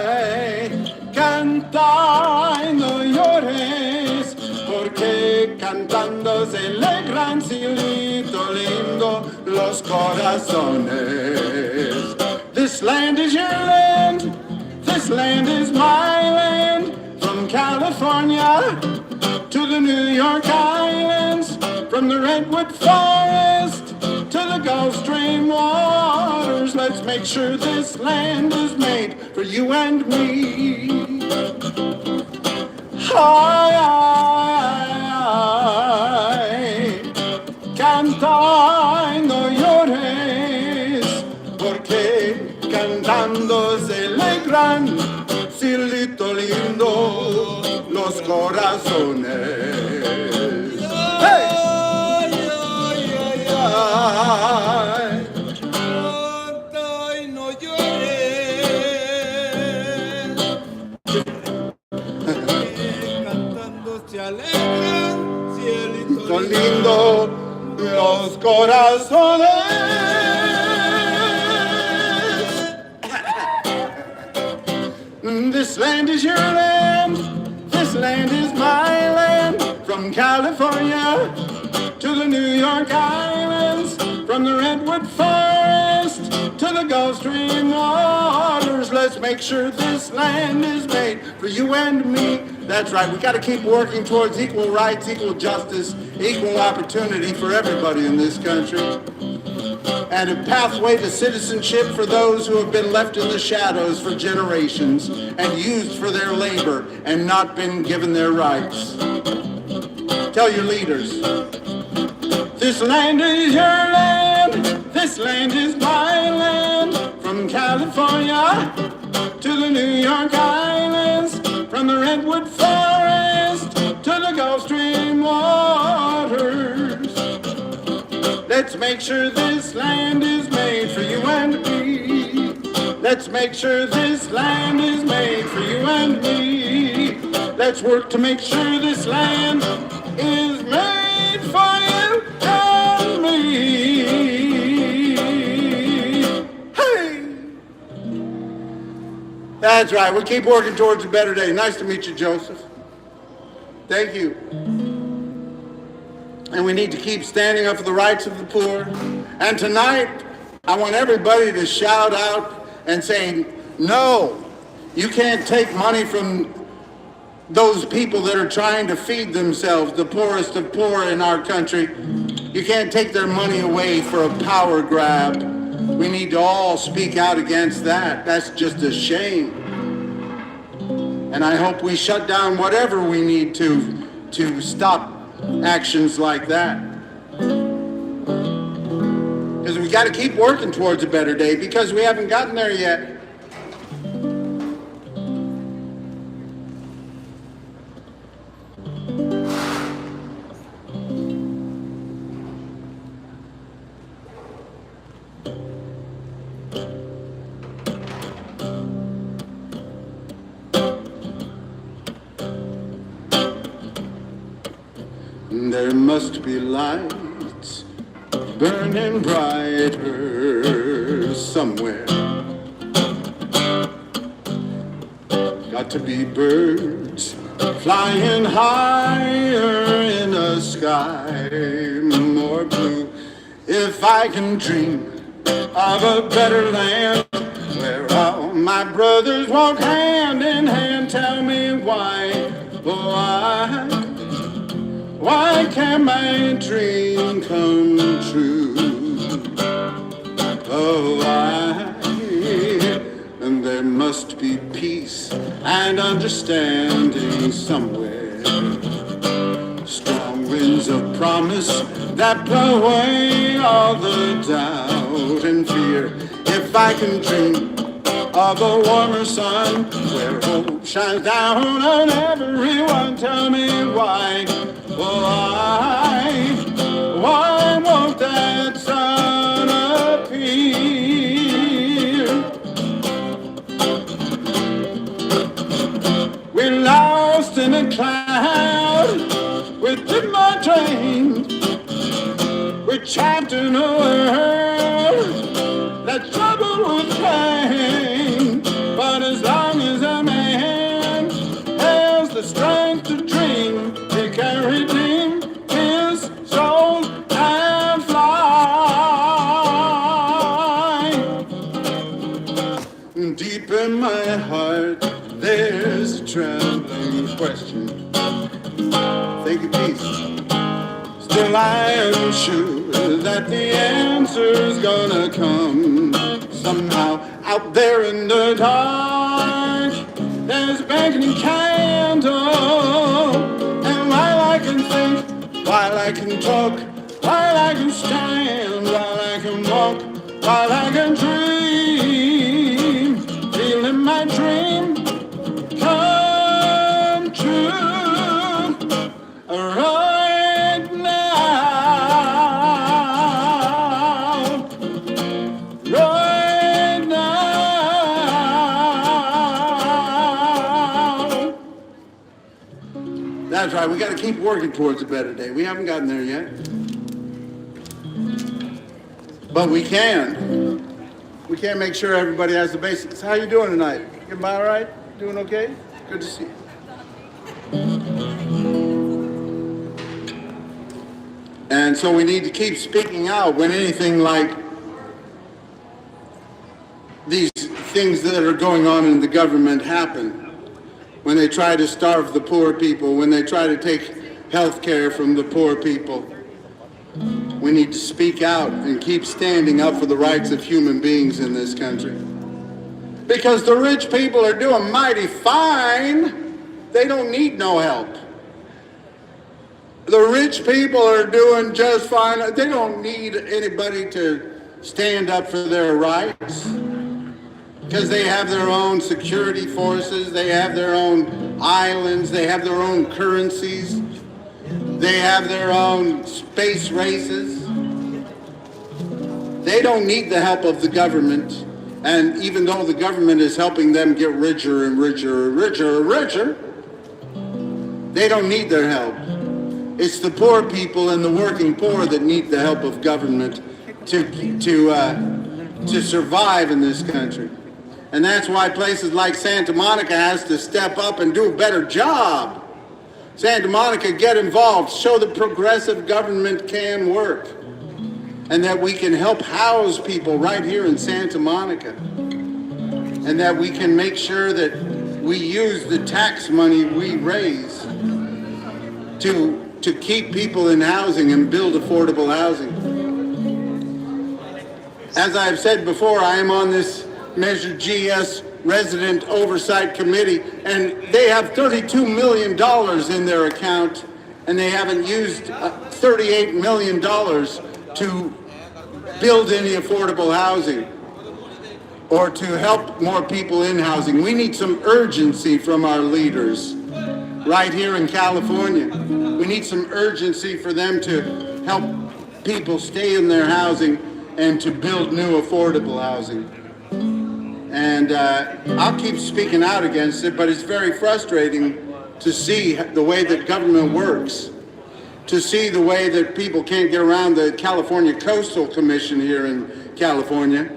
ay, canta y no llores, porque cantando se alegran, cielito lindo, los corazones. This land is your land, this land is my land, from California to the New York Islands, from the Redwood Forest to the Gulf Stream waters. Let's make sure this land is made for you and me. Ay, ay, ay, canta y no llores, porque cantando se alegran, cielito lindo, los corazones. ¡Hey! Ay, Canta y no llores, cantando se alegran, cielito son lindos los corazones. This land is your land, this land is my land, from California to the New York Islands, from the Redwood Forest to the Gulf Stream waters. Let's make sure this land is made for you and me. That's right, we got to keep working towards equal rights, equal justice, equal opportunity for everybody in this country. And a pathway to citizenship for those who have been left in the shadows for generations and used for their labor and not been given their rights. Tell your leaders, this land is your land, this land is my land, from California to the New York Islands, from the Redwood Forest to the Gulf Stream waters. Let's make sure this land is made for you and me. Let's make sure this land is made for you and me. Let's work to make sure this land is made for you and me. Hey! That's right, we'll keep working towards a better day. Nice to meet you, Joseph. Thank you. And we need to keep standing up for the rights of the poor. And tonight, I want everybody to shout out and say, no, you can't take money from those people that are trying to feed themselves, the poorest of poor in our country. You can't take their money away for a power grab. We need to all speak out against that. That's just a shame. And I hope we shut down whatever we need to stop actions like that. Because we got to keep working towards a better day because we haven't gotten there yet. There must be lights burning brighter somewhere. Got to be birds flying higher in a sky more blue. If I can dream of a better land where all my brothers walk hand in hand, tell me why, why can't my dream come true? Oh, why? And there must be peace and understanding somewhere. Strong winds of promise that blow away all the doubt and fear. If I can dream of a warmer sun, where hope shines down on everyone. Tell me why, why won't that sun appear? We're lost in a cloud within my train. We're trapped in a world that's troubled with pain. But as long as a man has the strength to dream, he can redeem his soul and fly. Deep in my heart, there's a trembling question. Thank you, peace. Still I am sure that the answer's gonna come somehow. Out there in the dark, there's a beckoning candle. And while I can think, while I can talk, while I can stand, while I can walk, while I can dream, feeling my dream come true. Right now, right now. That's right, we got to keep working towards a better day. We haven't gotten there yet. But we can. We can make sure everybody has the basics. How you doing tonight? You by all right? Doing okay? Good to see you. And so we need to keep speaking out when anything like these things that are going on in the government happen. When they try to starve the poor people, when they try to take health care from the poor people. We need to speak out and keep standing up for the rights of human beings in this country. Because the rich people are doing mighty fine. They don't need no help. The rich people are doing just fine. They don't need anybody to stand up for their rights. Because they have their own security forces, they have their own islands, they have their own currencies, they have their own space races. They don't need the help of the government. And even though the government is helping them get richer and richer and richer and richer, they don't need their help. It's the poor people and the working poor that need the help of government to survive in this country. And that's why places like Santa Monica has to step up and do a better job. Santa Monica, get involved, show that progressive government can work, and that we can help house people right here in Santa Monica, and that we can make sure that we use the tax money we raise to keep people in housing and build affordable housing. As I've said before, I am on this Measure GS Resident Oversight Committee, and they have $32 million in their account, and they haven't used $38 million to build any affordable housing or to help more people in housing. We need some urgency from our leaders right here in California. We need some urgency for them to help people stay in their housing and to build new affordable housing. And I'll keep speaking out against it, but it's very frustrating to see the way that government works, to see the way that people can't get around the California Coastal Commission here in California.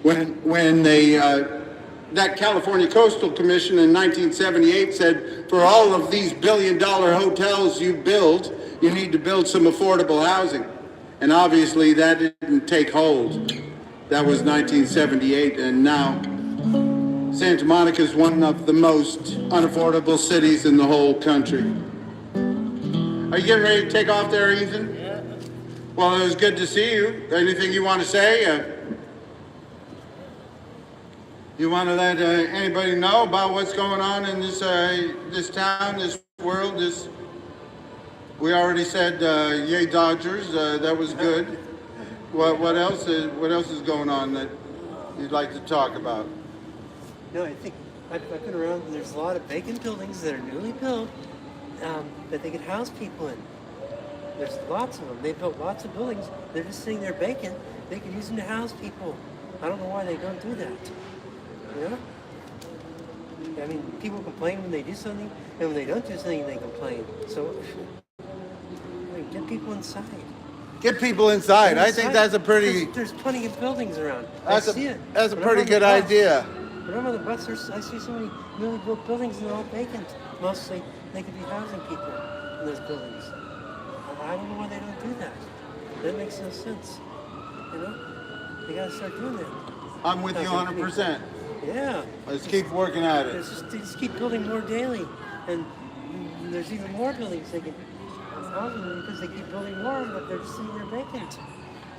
When that California Coastal Commission in 1978 said, for all of these billion-dollar hotels you build, you need to build some affordable housing. And obviously that didn't take hold. That was 1978, and now Santa Monica is one of the most unaffordable cities in the whole country. Are you getting ready to take off there, Ethan? Yeah. Well, it was good to see you. Anything you want to say? You want to let anybody know about what's going on in this this town, this world? We already said, yay Dodgers. That was good. What else is going on that you'd like to talk about? No, I think I've been around and there's a lot of vacant buildings that are newly built that they could house people in. There's lots of them. They built lots of buildings. They're just sitting there vacant. They could use them to house people. I don't know why they don't do that. You know? I mean, people complain when they do something, and when they don't do something, they complain. So, get people inside. Get people inside. I think that's a pretty. There's plenty of buildings around. That's I see it. That's a When I'm pretty on the good bus- idea. When I'm on the bus, I see so many newly built buildings and they're all vacant. Mostly, they could be housing people in those buildings. I don't know why they don't do that. That makes no sense. You know? They gotta start doing that. I'm with you 100%. Yeah. Let's keep working at it. They just keep building more daily. And there's even more buildings they can house them in because they keep building more, but they're just sitting there vacant.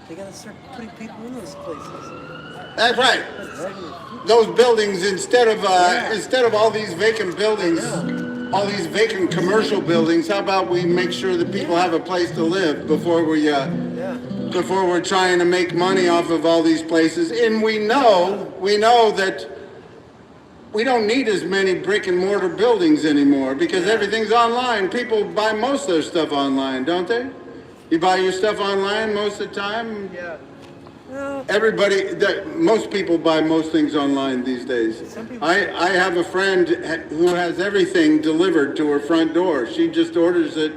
They gotta start putting people in those places. That's right. Those buildings, instead of all these vacant buildings, all these vacant commercial buildings, how about we make sure that people have a place to live before we're trying to make money off of all these places? And we know that we don't need as many brick and mortar buildings anymore because everything's online. People buy most of their stuff online, don't they? You buy your stuff online most of the time? Yeah. Most people buy most things online these days. I have a friend who has everything delivered to her front door. She just orders it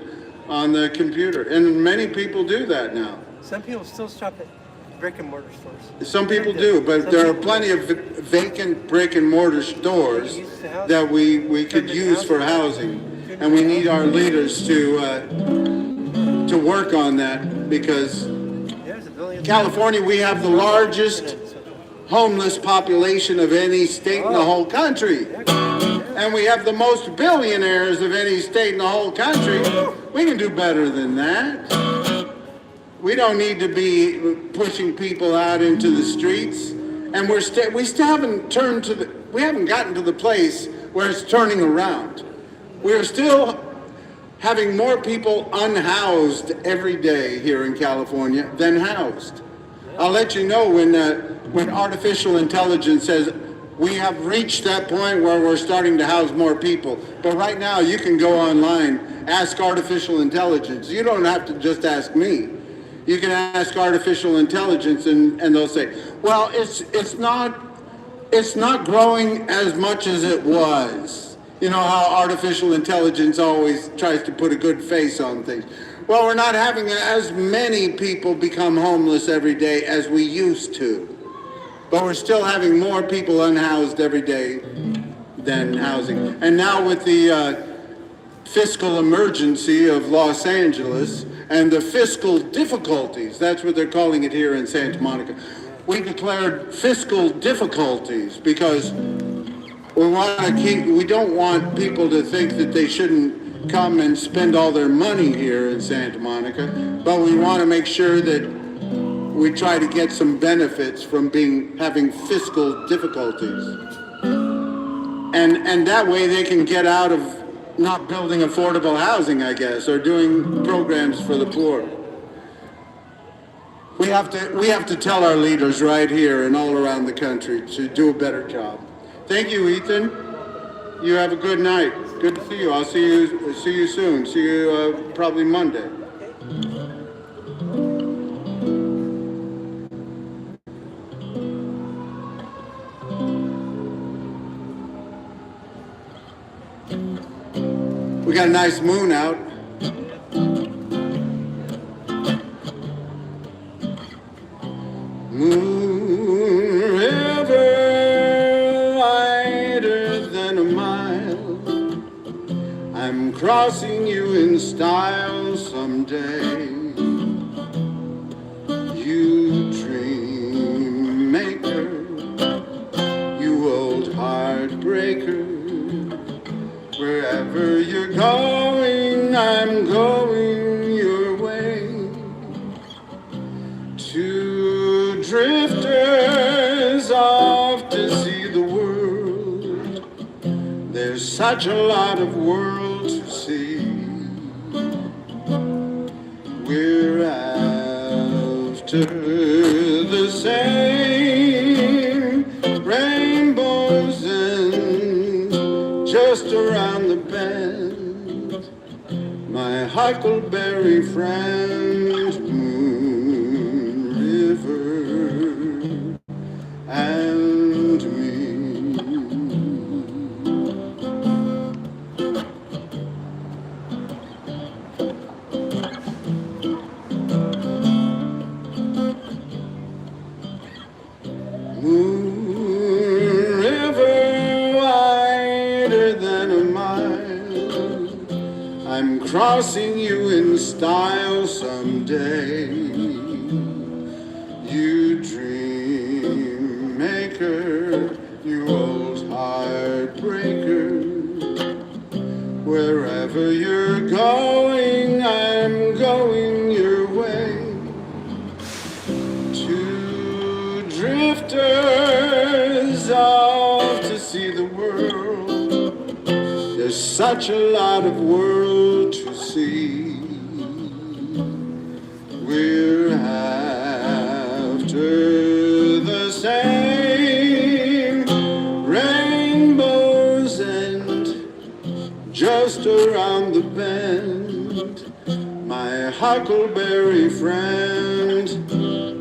on the computer. And many people do that now. Some people still shop at brick and mortar stores. Some people do, but there are plenty of vacant brick and mortar stores that we could use for housing. And we need our leaders to work on that because California, we have the largest homeless population of any state in the whole country. And we have the most billionaires of any state in the whole country. We can do better than that. We don't need to be pushing people out into the streets. And we still haven't gotten to the place where it's turning around. We're still having more people unhoused every day here in California than housed. I'll let you know when artificial intelligence says we have reached that point where we're starting to house more people. But right now you can go online, ask artificial intelligence. You don't have to just ask me. You can ask artificial intelligence and they'll say, well, it's not growing as much as it was. You know how artificial intelligence always tries to put a good face on things. Well, we're not having as many people become homeless every day as we used to. But we're still having more people unhoused every day than housing. And now with the fiscal emergency of Los Angeles and the fiscal difficulties, that's what they're calling it here in Santa Monica. We declared fiscal difficulties because we don't want people to think that they shouldn't come and spend all their money here in Santa Monica, but we want to make sure that we try to get some benefits from having fiscal difficulties. And that way they can get out of not building affordable housing, I guess, or doing programs for the poor. We have to tell our leaders right here and all around the country to do a better job. Thank you, Ethan. You have a good night. Good to see you. I'll see you soon. See you probably Monday. We got a nice moon out. Moon river wider than a mile, I'm crossing you in style someday. You dream maker, you old heartbreaker, wherever you're going, I'm going your way. Two drifters off to see the world. There's such a lot of world to see. We're after the same rainbows and huckleberry friend, Moon River, and me. Moon River, wider than a mile, I'm crossing you in style someday. You dream maker, you old heartbreaker. Wherever you're going, I'm going your way. Two drifters off to see the world. There's such a lot of world to see. We're after the same rainbows, and just around the bend, my huckleberry friend,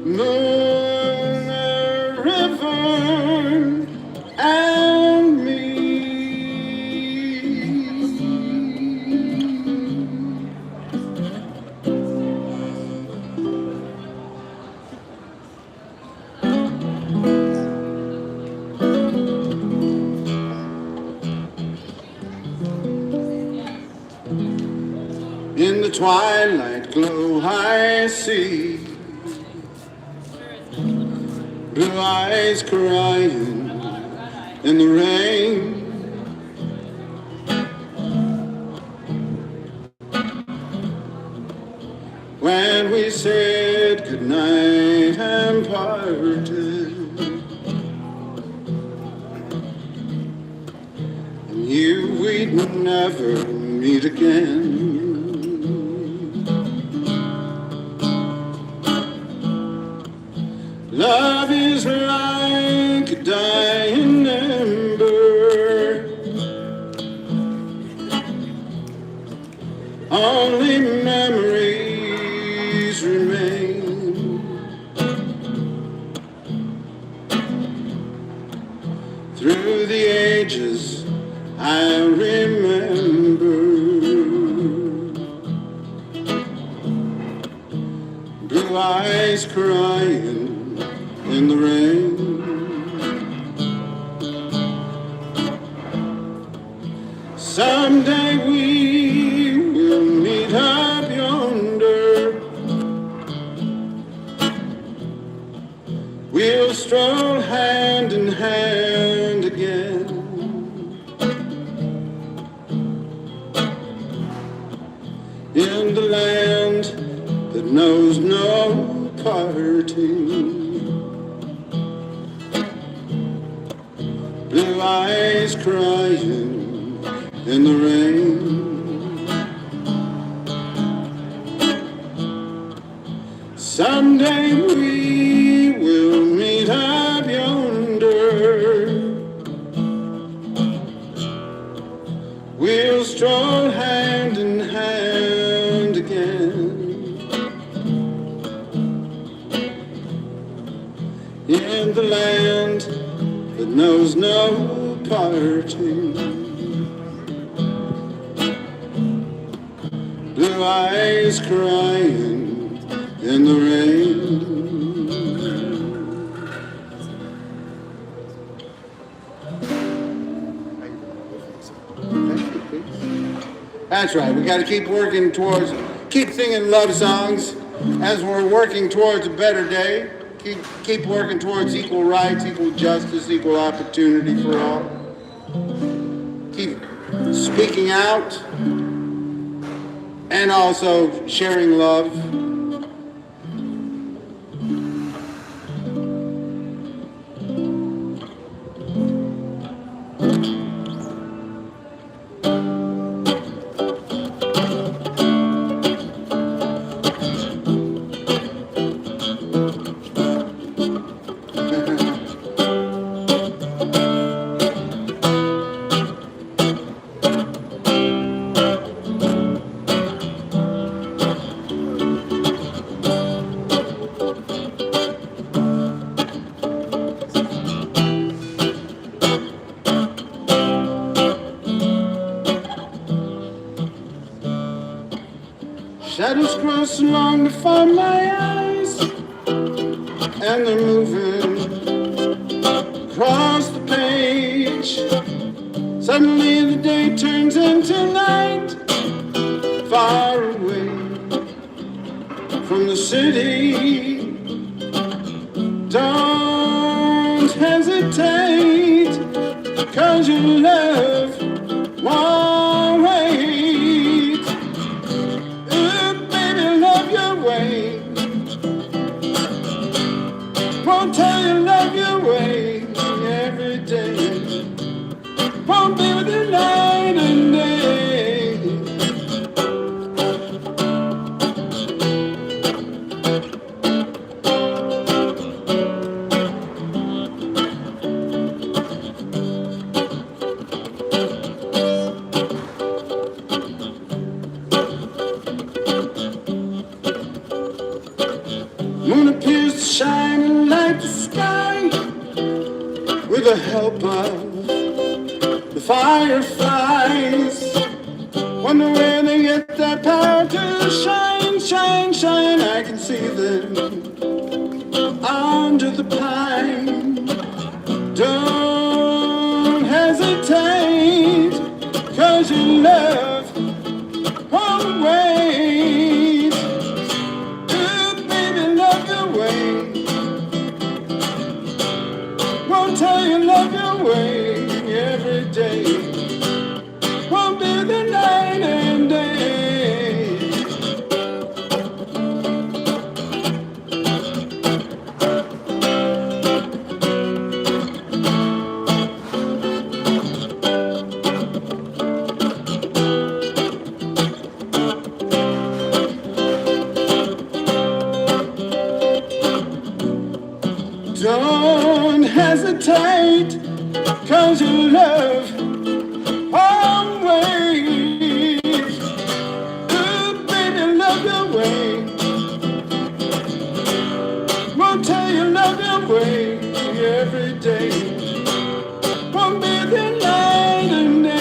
Moon River, and me. In the twilight glow I see blue eyes crying in the rain. When we said goodnight and parted, and knew we'd never meet again. Love is like a dying ember, only memories remain. Through the ages I remember blue eyes crying in the rain. Someday we will meet up yonder. We'll stroll hand in hand again. In the land that knows no parting. Blue eyes crying in the rain. Someday we will meet up yonder. We'll stroll hand in hand again. In the land that knows no parting. Blue eyes crying in the rain. That's right, we got to keep working towards, keep singing love songs as we're working towards a better day. Keep working towards equal rights, equal justice, equal opportunity for all. Keep speaking out and also sharing love. Shadows cross along before my eyes, and they're moving across the page. Suddenly the day turns into night, far away from the city. Don't hesitate, 'cause your love won't wait. Ooh, baby, love your way. Won't tell you love your way every day. Won't be with you night and day. Moon appears to shine and light the sky with the help of the fireflies. Wonder where they get that power to shine, shine, shine. I can see them under the pine. Don't hesitate, 'cause your love won't wait. Ooh, baby, love your way. Won't tell you love your way every day. Won't be the night and day. Don't hesitate, 'cause your love won't wait. Ooh, baby, love your way. Won't tell you love your way every day. Won't be the night and day.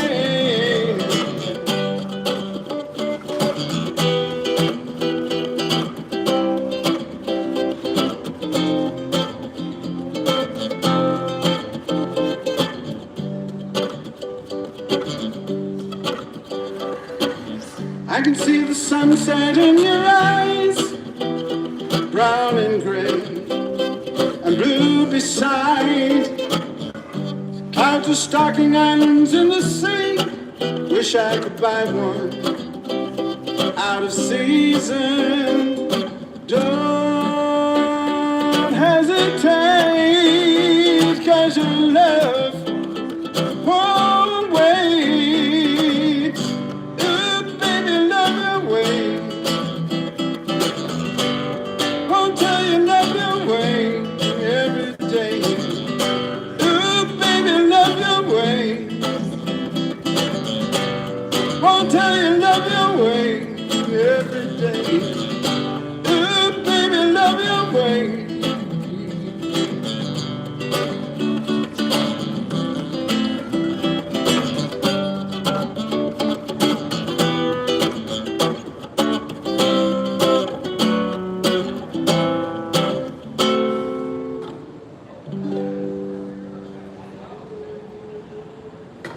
I can see the sunset in your eyes, brown and gray and blue beside. Clouds are stalking islands in the sea. Wish I could buy one out of season. Don't hesitate, 'cause your love won't wait. Ooh, baby, love your way. Won't tell you love your way every day. Ooh, baby, love your way. Won't tell you love your way every day. Ooh, baby, love your way.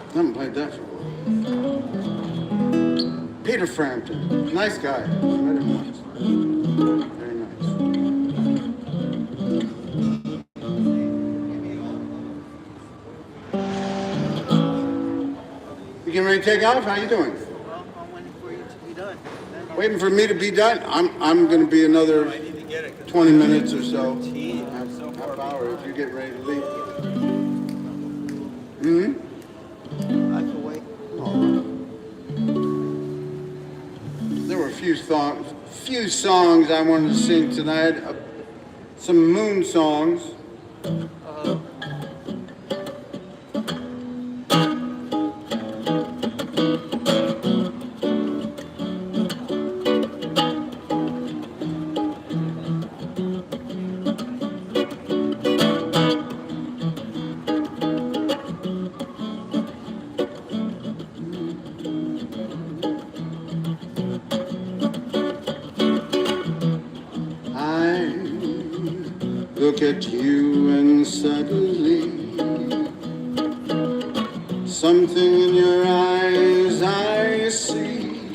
I haven't played that for a while. Peter Frampton, nice guy. Met him once. Very nice. You getting ready to take off? How you doing? Well, I'm waiting for you to be done. Waiting for me to be done? I'm going to be another 20 minutes or so. Half hour if you get ready to leave. Hmm? I can wait. There were a few songs I wanted to sing tonight. Some moon songs. at you and suddenly something in your eyes I see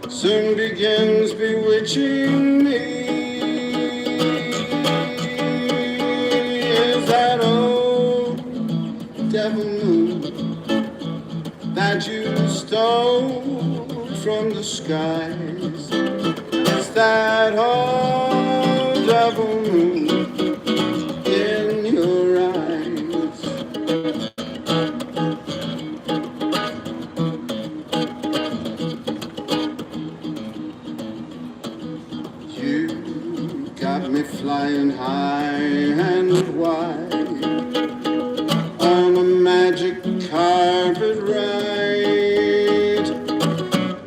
soon begins bewitching me. Is that old devil moon that you stole from the skies? It's that old devil moon in your eyes. You got me flying high and wide on a magic carpet ride,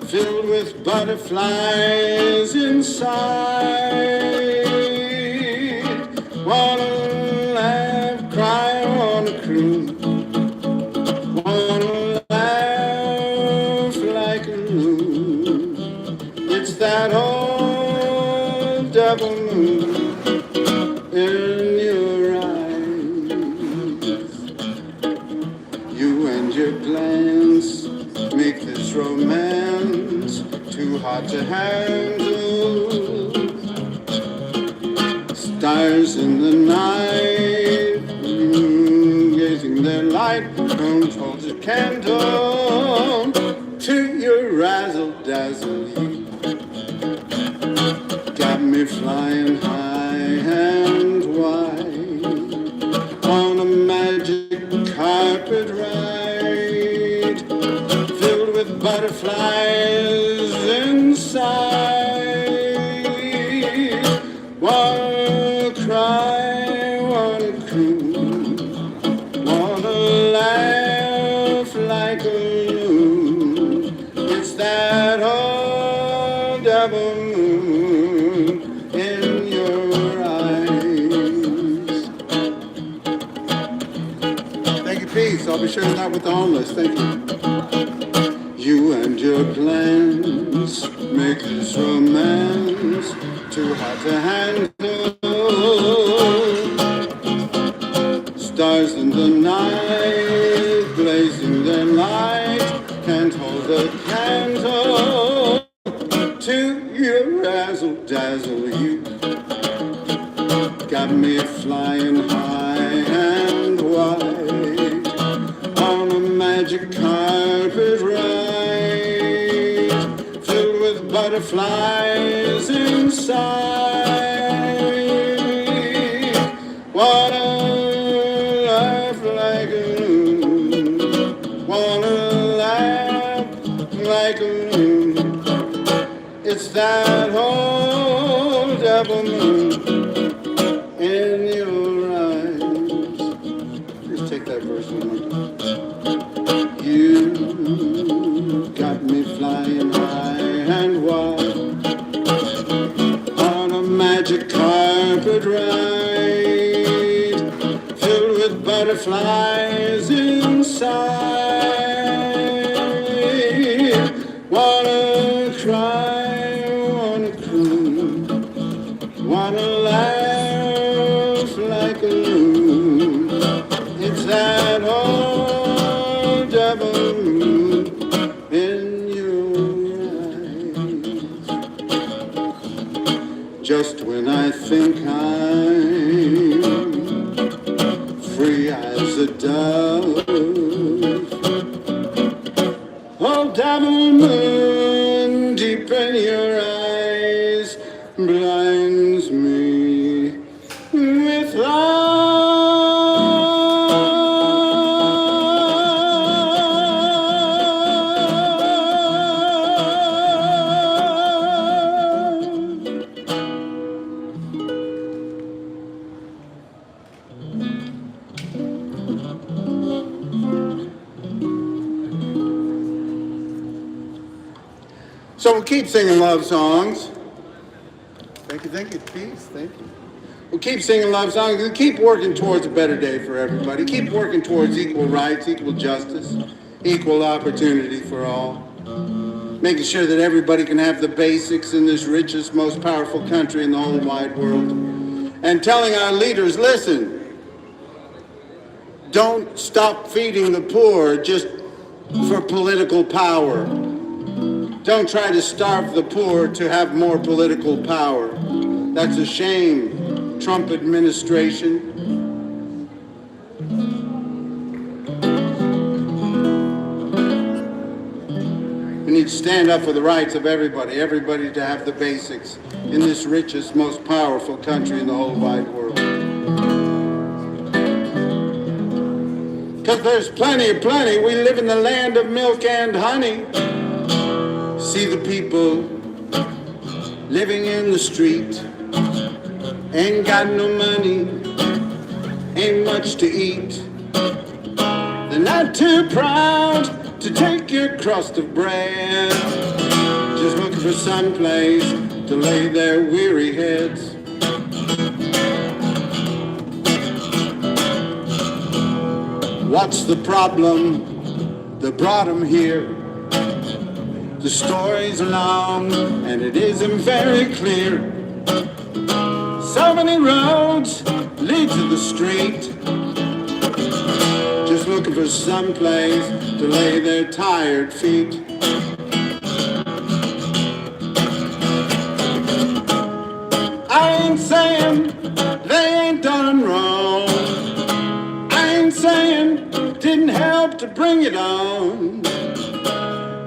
filled with butterflies inside. Wanna laugh, cry, wanna croon, wanna laugh like a loon. It's that old double moon in your eyes. You and your glance make this romance too hot to handle. Stars in the night, gazing their light, don't hold a candle to your razzle-dazzle. Got me flying high and wide on a magic carpet ride, filled with butterflies inside. Wanna cry, wanna croon, wanna laugh like a loon. It's that old double moon in your eyes. Thank you, peace. I'll be sharing that with the homeless. Thank you. You and your plans make this romance too hot to handle. Stars in the night, blazing their light, can't hold a candle to your razzle-dazzle. You got me flying high and wide on a magic carpet ride, filled with butterflies inside. Wanna laugh like a loon, wanna laugh like a loon. It's that old double moon in your eyes. Just take that verse one more time. You got me flying high and wide on a magic carpet ride, filled with butterflies inside. Wanna cry, wanna croon, wanna laugh like a loon. It's that old double moon in your eyes. Just when I think I'm free as a dove, oh, double moon deep in your eyes blinds me with So we'll keep singing love songs. Thank you, peace, thank you. We'll keep singing love songs and keep working towards a better day for everybody. Keep working towards equal rights, equal justice, equal opportunity for all. Making sure that everybody can have the basics in this richest, most powerful country in the whole wide world. and telling our leaders, listen, don't stop feeding the poor just for political power. Don't try to starve the poor to have more political power. That's a shame, Trump administration. We need to stand up for the rights of everybody to have the basics in this richest, most powerful country in the whole wide world. Because there's plenty. We live in the land of milk and honey. See the people living in the street, ain't got no money, ain't much to eat. They're not too proud to take your crust of bread, just looking for some place to lay their weary heads. What's the problem that brought them here? The story's long and it isn't very clear. So many roads lead to the street, just looking for some place to lay their tired feet. I ain't saying they ain't done wrong. I ain't saying didn't help to bring it on.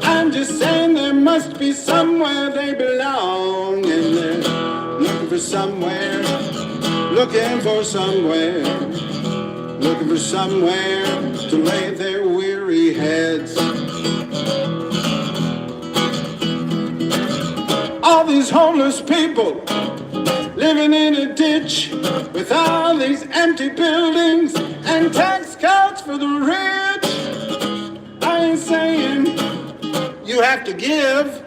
I'm just saying there must be somewhere they belong, and they're looking for somewhere, looking for somewhere, looking for somewhere to lay their weary heads. All these homeless people living in a ditch with all these empty buildings and tax cuts for the rich. I ain't saying you have to give,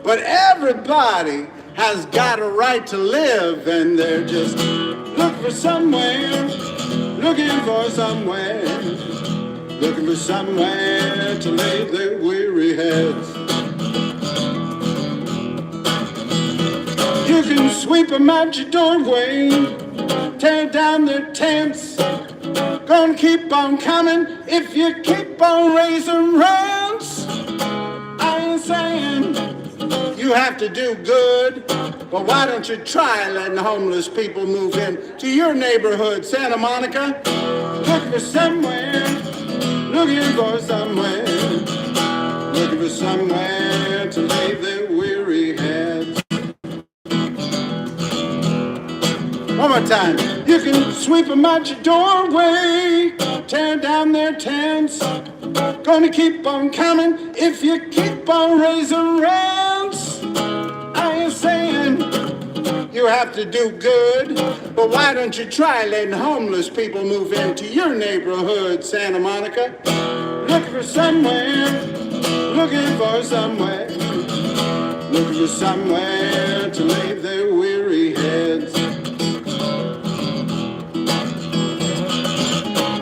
but everybody has got a right to live, and they're just looking for somewhere, looking for somewhere, looking for somewhere to lay their weary heads. You can sweep them out your doorway, tear down their tents, gonna keep on coming if you keep on raising rents. I ain't saying you have to do good, but why don't you try letting homeless people move in to your neighborhood, Santa Monica? Looking for somewhere, looking for somewhere, looking for somewhere to lay their weary heads. One more time. You can sweep them out your doorway, tear down their tents, gonna keep on coming if you keep on raising rents. I ain't saying you have to do good, but why don't you try letting homeless people move into your neighborhood, Santa Monica? Looking for somewhere, looking for somewhere, looking for somewhere to lay their weary heads.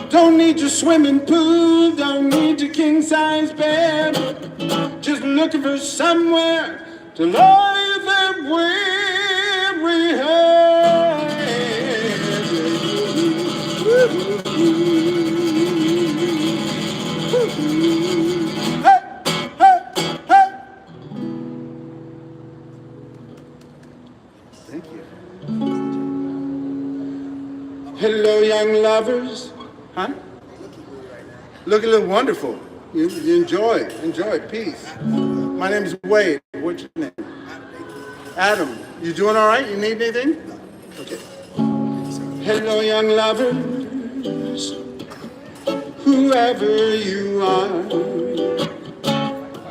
Don't need your swimming pool, don't need your king-size bed, just looking for somewhere to lay their weary head. Hey, hey, hey. Thank you. Hello, young lovers. Huh? Looking a little wonderful. You enjoy, peace. My name is Wade. What's your name? Adam. You doing all right? You need anything? Okay. Hello, young lovers, whoever you are.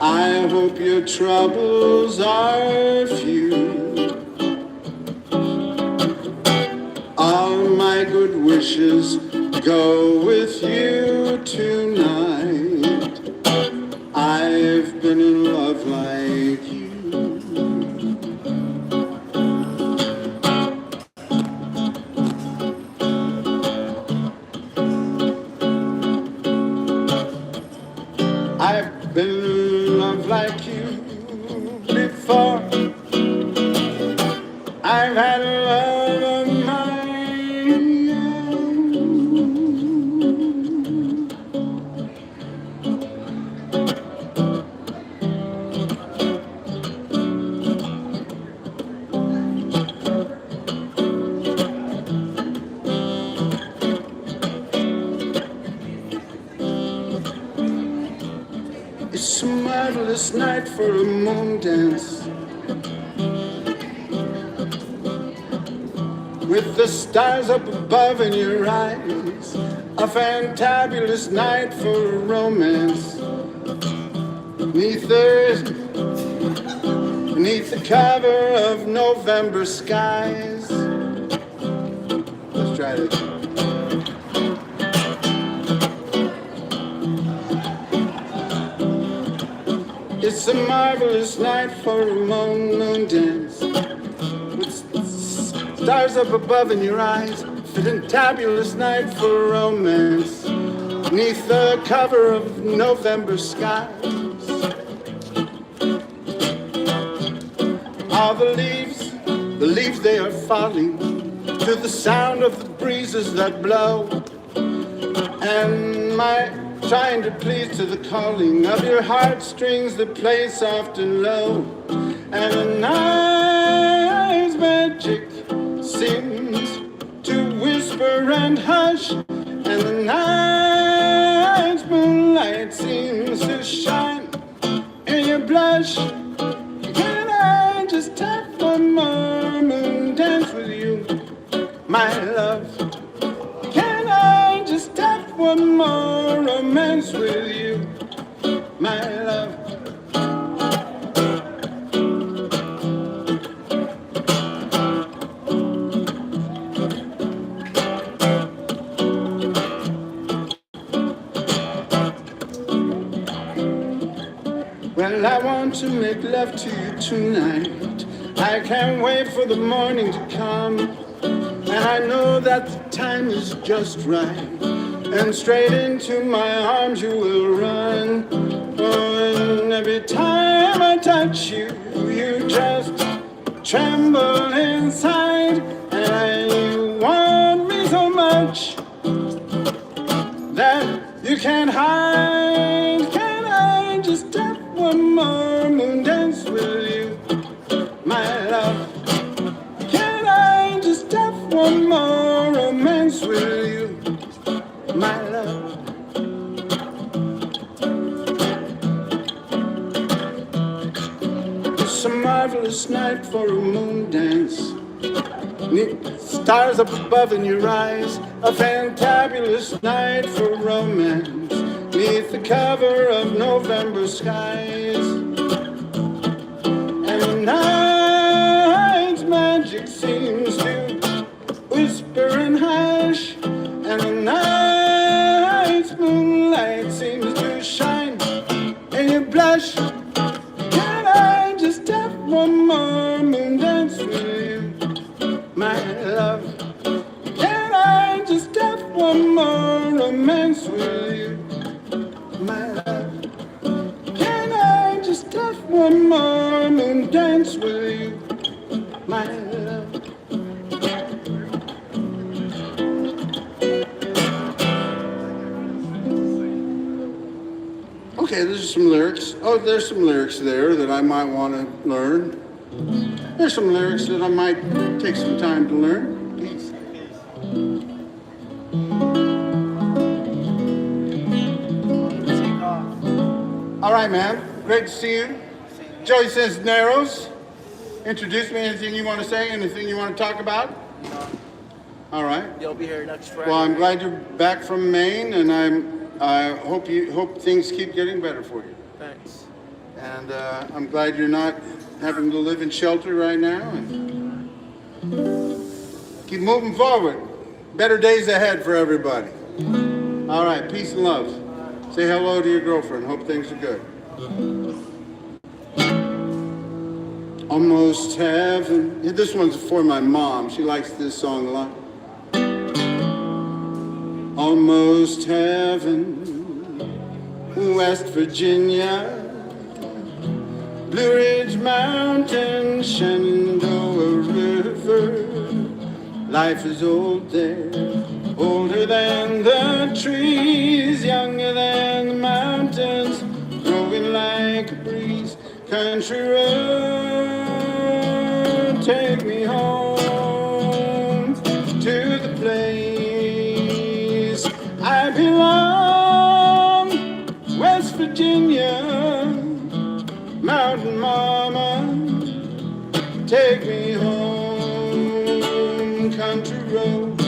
I hope your troubles are few. All my good wishes go with you tonight. I've been in love like you. I've been in love like you before. I've had a love of marvelous night for a moon dance. With the stars up above in your eyes, a fantabulous night for a romance. Beneath the cover of November skies. Let's try this. It's a marvelous night for a moon dance. With stars up above in your eyes, a fantabulous night for romance. Beneath the cover of November skies. All the leaves they are falling to the sound of the breezes that blow. And my trying to please to the calling of your heartstrings that play soft and low. And the night's magic seems to whisper and hush. And the night's moonlight seems to shine in your blush. Can I just have one more moon dance with you, my love? Can I just have one more romance with you, my love? Well, I want to make love to you tonight. I can't wait for the morning to come. And I know that the time is just right. And straight into my arms you will run. Oh, and every time I touch you, you just tremble inside. And you want me so much that you can't hide. Can I just have one more moon dance with you, my love? Can I just have one more romance with you, my love? It's a marvelous night for a moon dance. Stars up above in your eyes, a fantabulous night for romance. Neath the cover of November skies. And the night's magic seems to whisper and hush. And the night's moonlight seems to shine and you blush. Can I just have one more moon dance with you, my love? Can I just have one more romance with you, my love? Can I just have one more moon dance with you, my love? Okay, there's some lyrics. Oh, there's some lyrics there that I might want to learn. There's some lyrics that I might take some time to learn. Peace. All right, man. Great to see you. Joey Cisneros. Introduce me. Anything you want to say? Anything you want to talk about? All right. You'll be here next Friday. Well, I'm glad you're back from Maine, and I hope things keep getting better for you. Thanks. And I'm glad you're not having to live in shelter right now. And keep moving forward. Better days ahead for everybody. All right, peace and love. Say hello to your girlfriend. Hope things are good. Almost heaven. This one's for my mom. She likes this song a lot. Almost heaven, West Virginia, Blue Ridge Mountain, Shenandoah River. Life is old there, older than the trees, younger than the mountains, growing like a breeze. Country road, take me home to the place I belong, West Virginia. take me home, country road.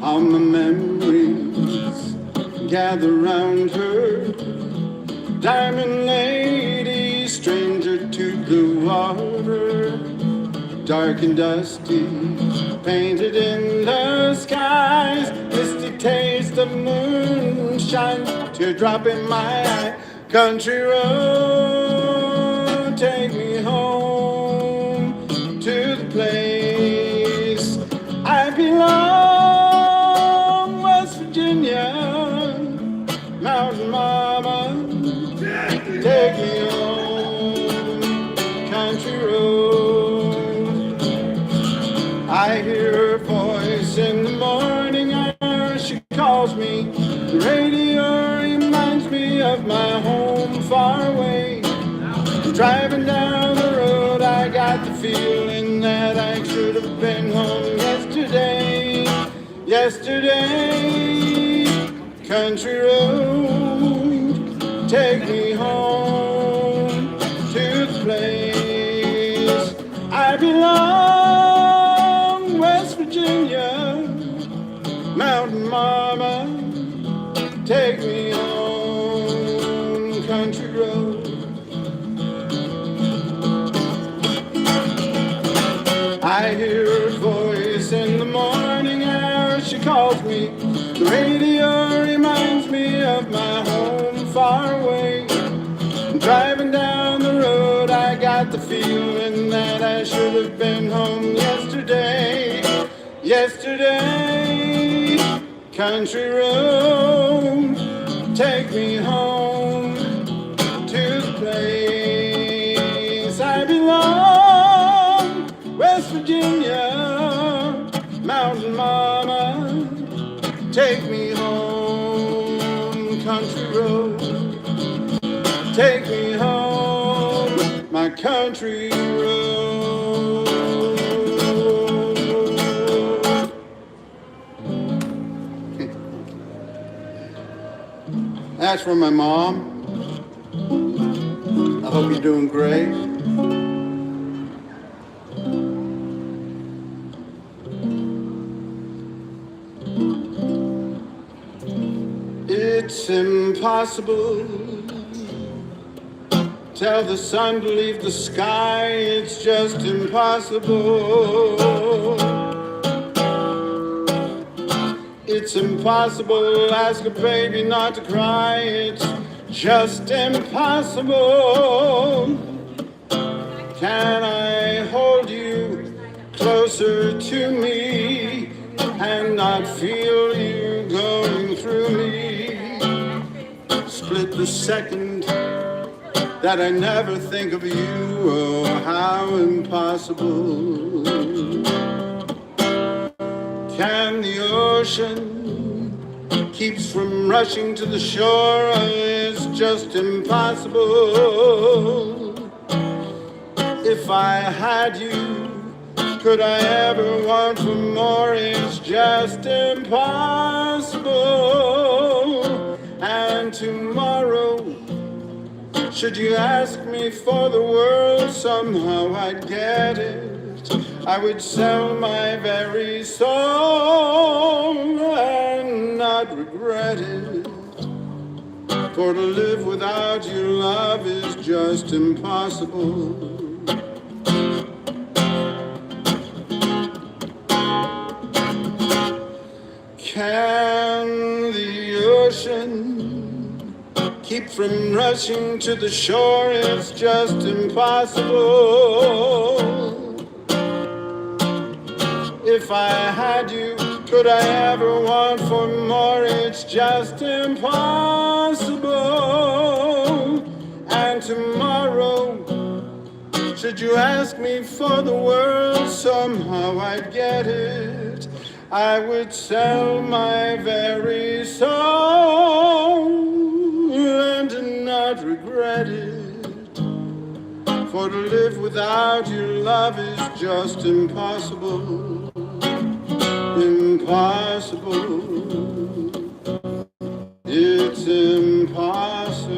All my memories gather round her, diamond lady, stranger to blue water, dark and dusty, painted in the skies, misty taste of moonshine, teardrop in my eye, country road, take me home to the place I belong, West Virginia, mountain mama, take me home, country road. I hear her voice in the morning hour, she calls me, the radio reminds me of my home far away. Driving down the road, I got the feeling that I should have been home yesterday, yesterday, country road, take me home to the place I belong, West Virginia, mountain mama, take me home, country road. I hear her voice in the morning hour, she calls me, the radio reminds me of my home far away. Driving down the road, I got the feeling that I should have been home yesterday, yesterday, country road, take me home to the place I belong, West Virginia, mountain mama, take me home, country road, take me home, my country road. That's for my mom. I hope you're doing great. It's impossible. Tell the sun to leave the sky, it's just impossible. It's impossible. Ask a baby not to cry, it's just impossible. Can I hold you closer to me and not feel you going through me? Split the second that I never think of you, oh, how impossible. Can the ocean keeps from rushing to the shore, oh, it's just impossible. If I had you, could I ever want for more? It's just impossible. And tomorrow, should you ask me for the world, somehow I'd get it. I would sell my very soul and not regret it. For to live without your love is just impossible. Can the ocean keep from rushing to the shore? It's just impossible. If I had you, could I ever want for more? It's just impossible. And tomorrow, should you ask me for the world, somehow I'd get it. I would sell my very soul and not regret it. For to live without your love is just impossible. Impossible. It's impossible.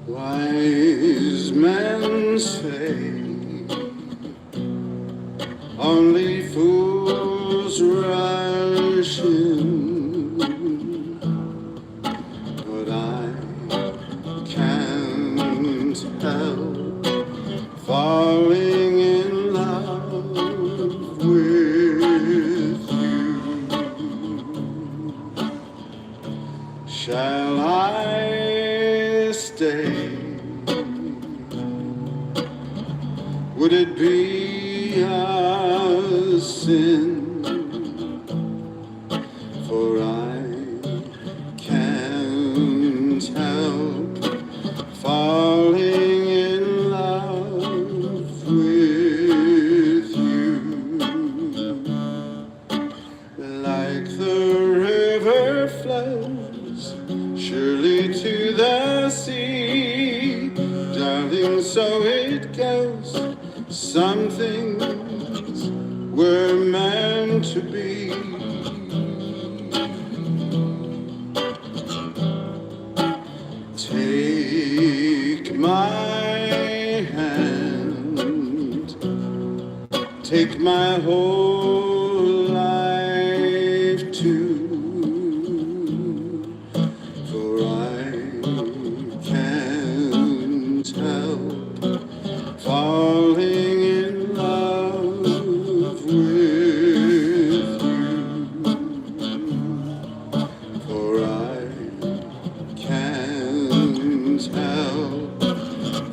Wise men say only fools rush in, but I can't help falling in love with you. Shall I stay? Would it be a sin? For I can't help falling in love with you. Like the river flows surely to the sea, darling, so it goes. Some things were meant to be. Take my hand, take my whole life too, for I can't help falling in love with you, for I can't help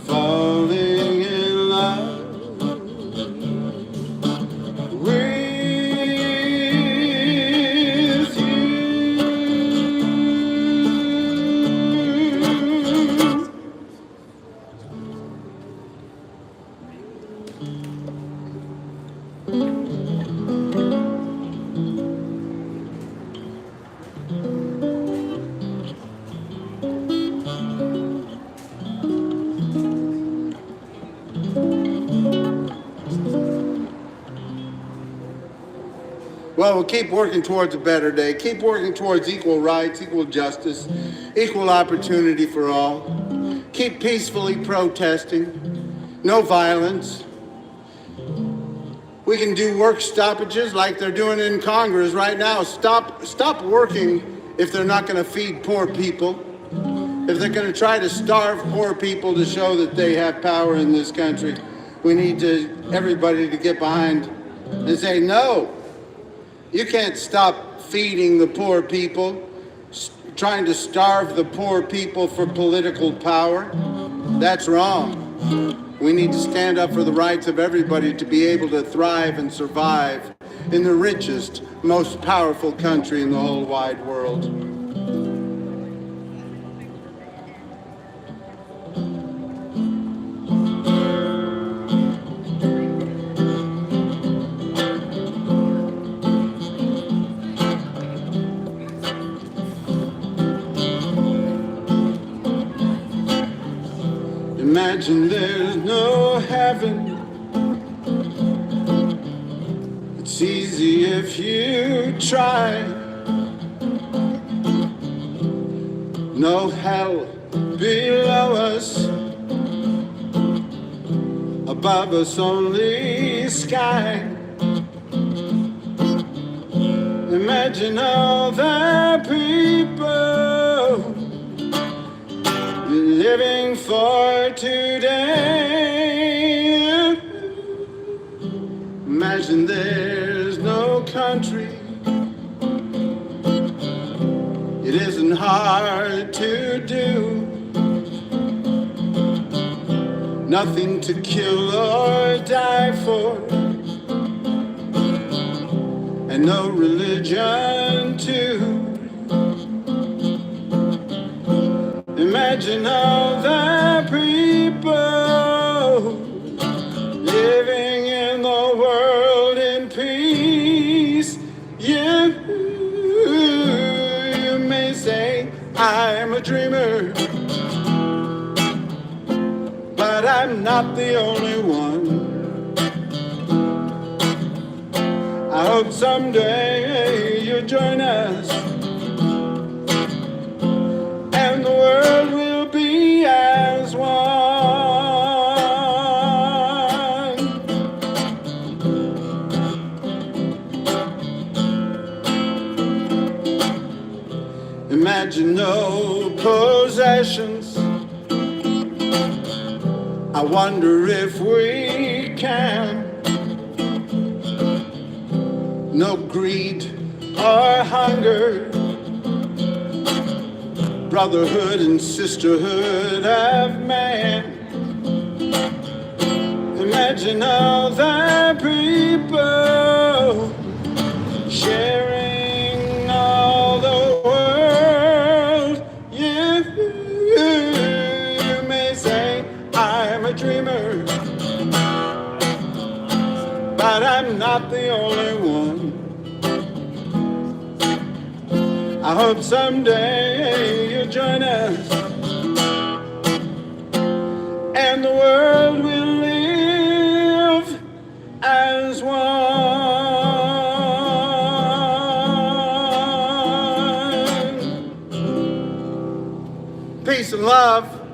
falling in love with you. Well, we'll keep working towards a better day. Keep working towards equal rights, equal justice, equal opportunity for all. Keep peacefully protesting. No violence. We can do work stoppages like they're doing in Congress right now. Stop working if they're not going to feed poor people. If they're going to try to starve poor people to show that they have power in this country, we need everybody to get behind and say, no, you can't stop feeding the poor people, trying to starve the poor people for political power. That's wrong. We need to stand up for the rights of everybody to be able to thrive and survive in the richest, most powerful country in the whole wide world. Imagine there's no heaven. It's easy if you try. No hell below us, above us only sky. Imagine all the people living for today. Imagine there's no country. It isn't hard to do. Nothing to kill or die for, and no religion too. Imagine all the people living in the world in peace. You may say I'm a dreamer, but I'm not the only one. I hope someday you'll join us, and the world will be as no possessions. I wonder if we can. No greed or hunger, brotherhood and sisterhood of man. Imagine all the people sharing all the world. You may say I'm a dreamer, but I'm not the only one. I hope someday you'll join us, and the world will live as one. Peace and love.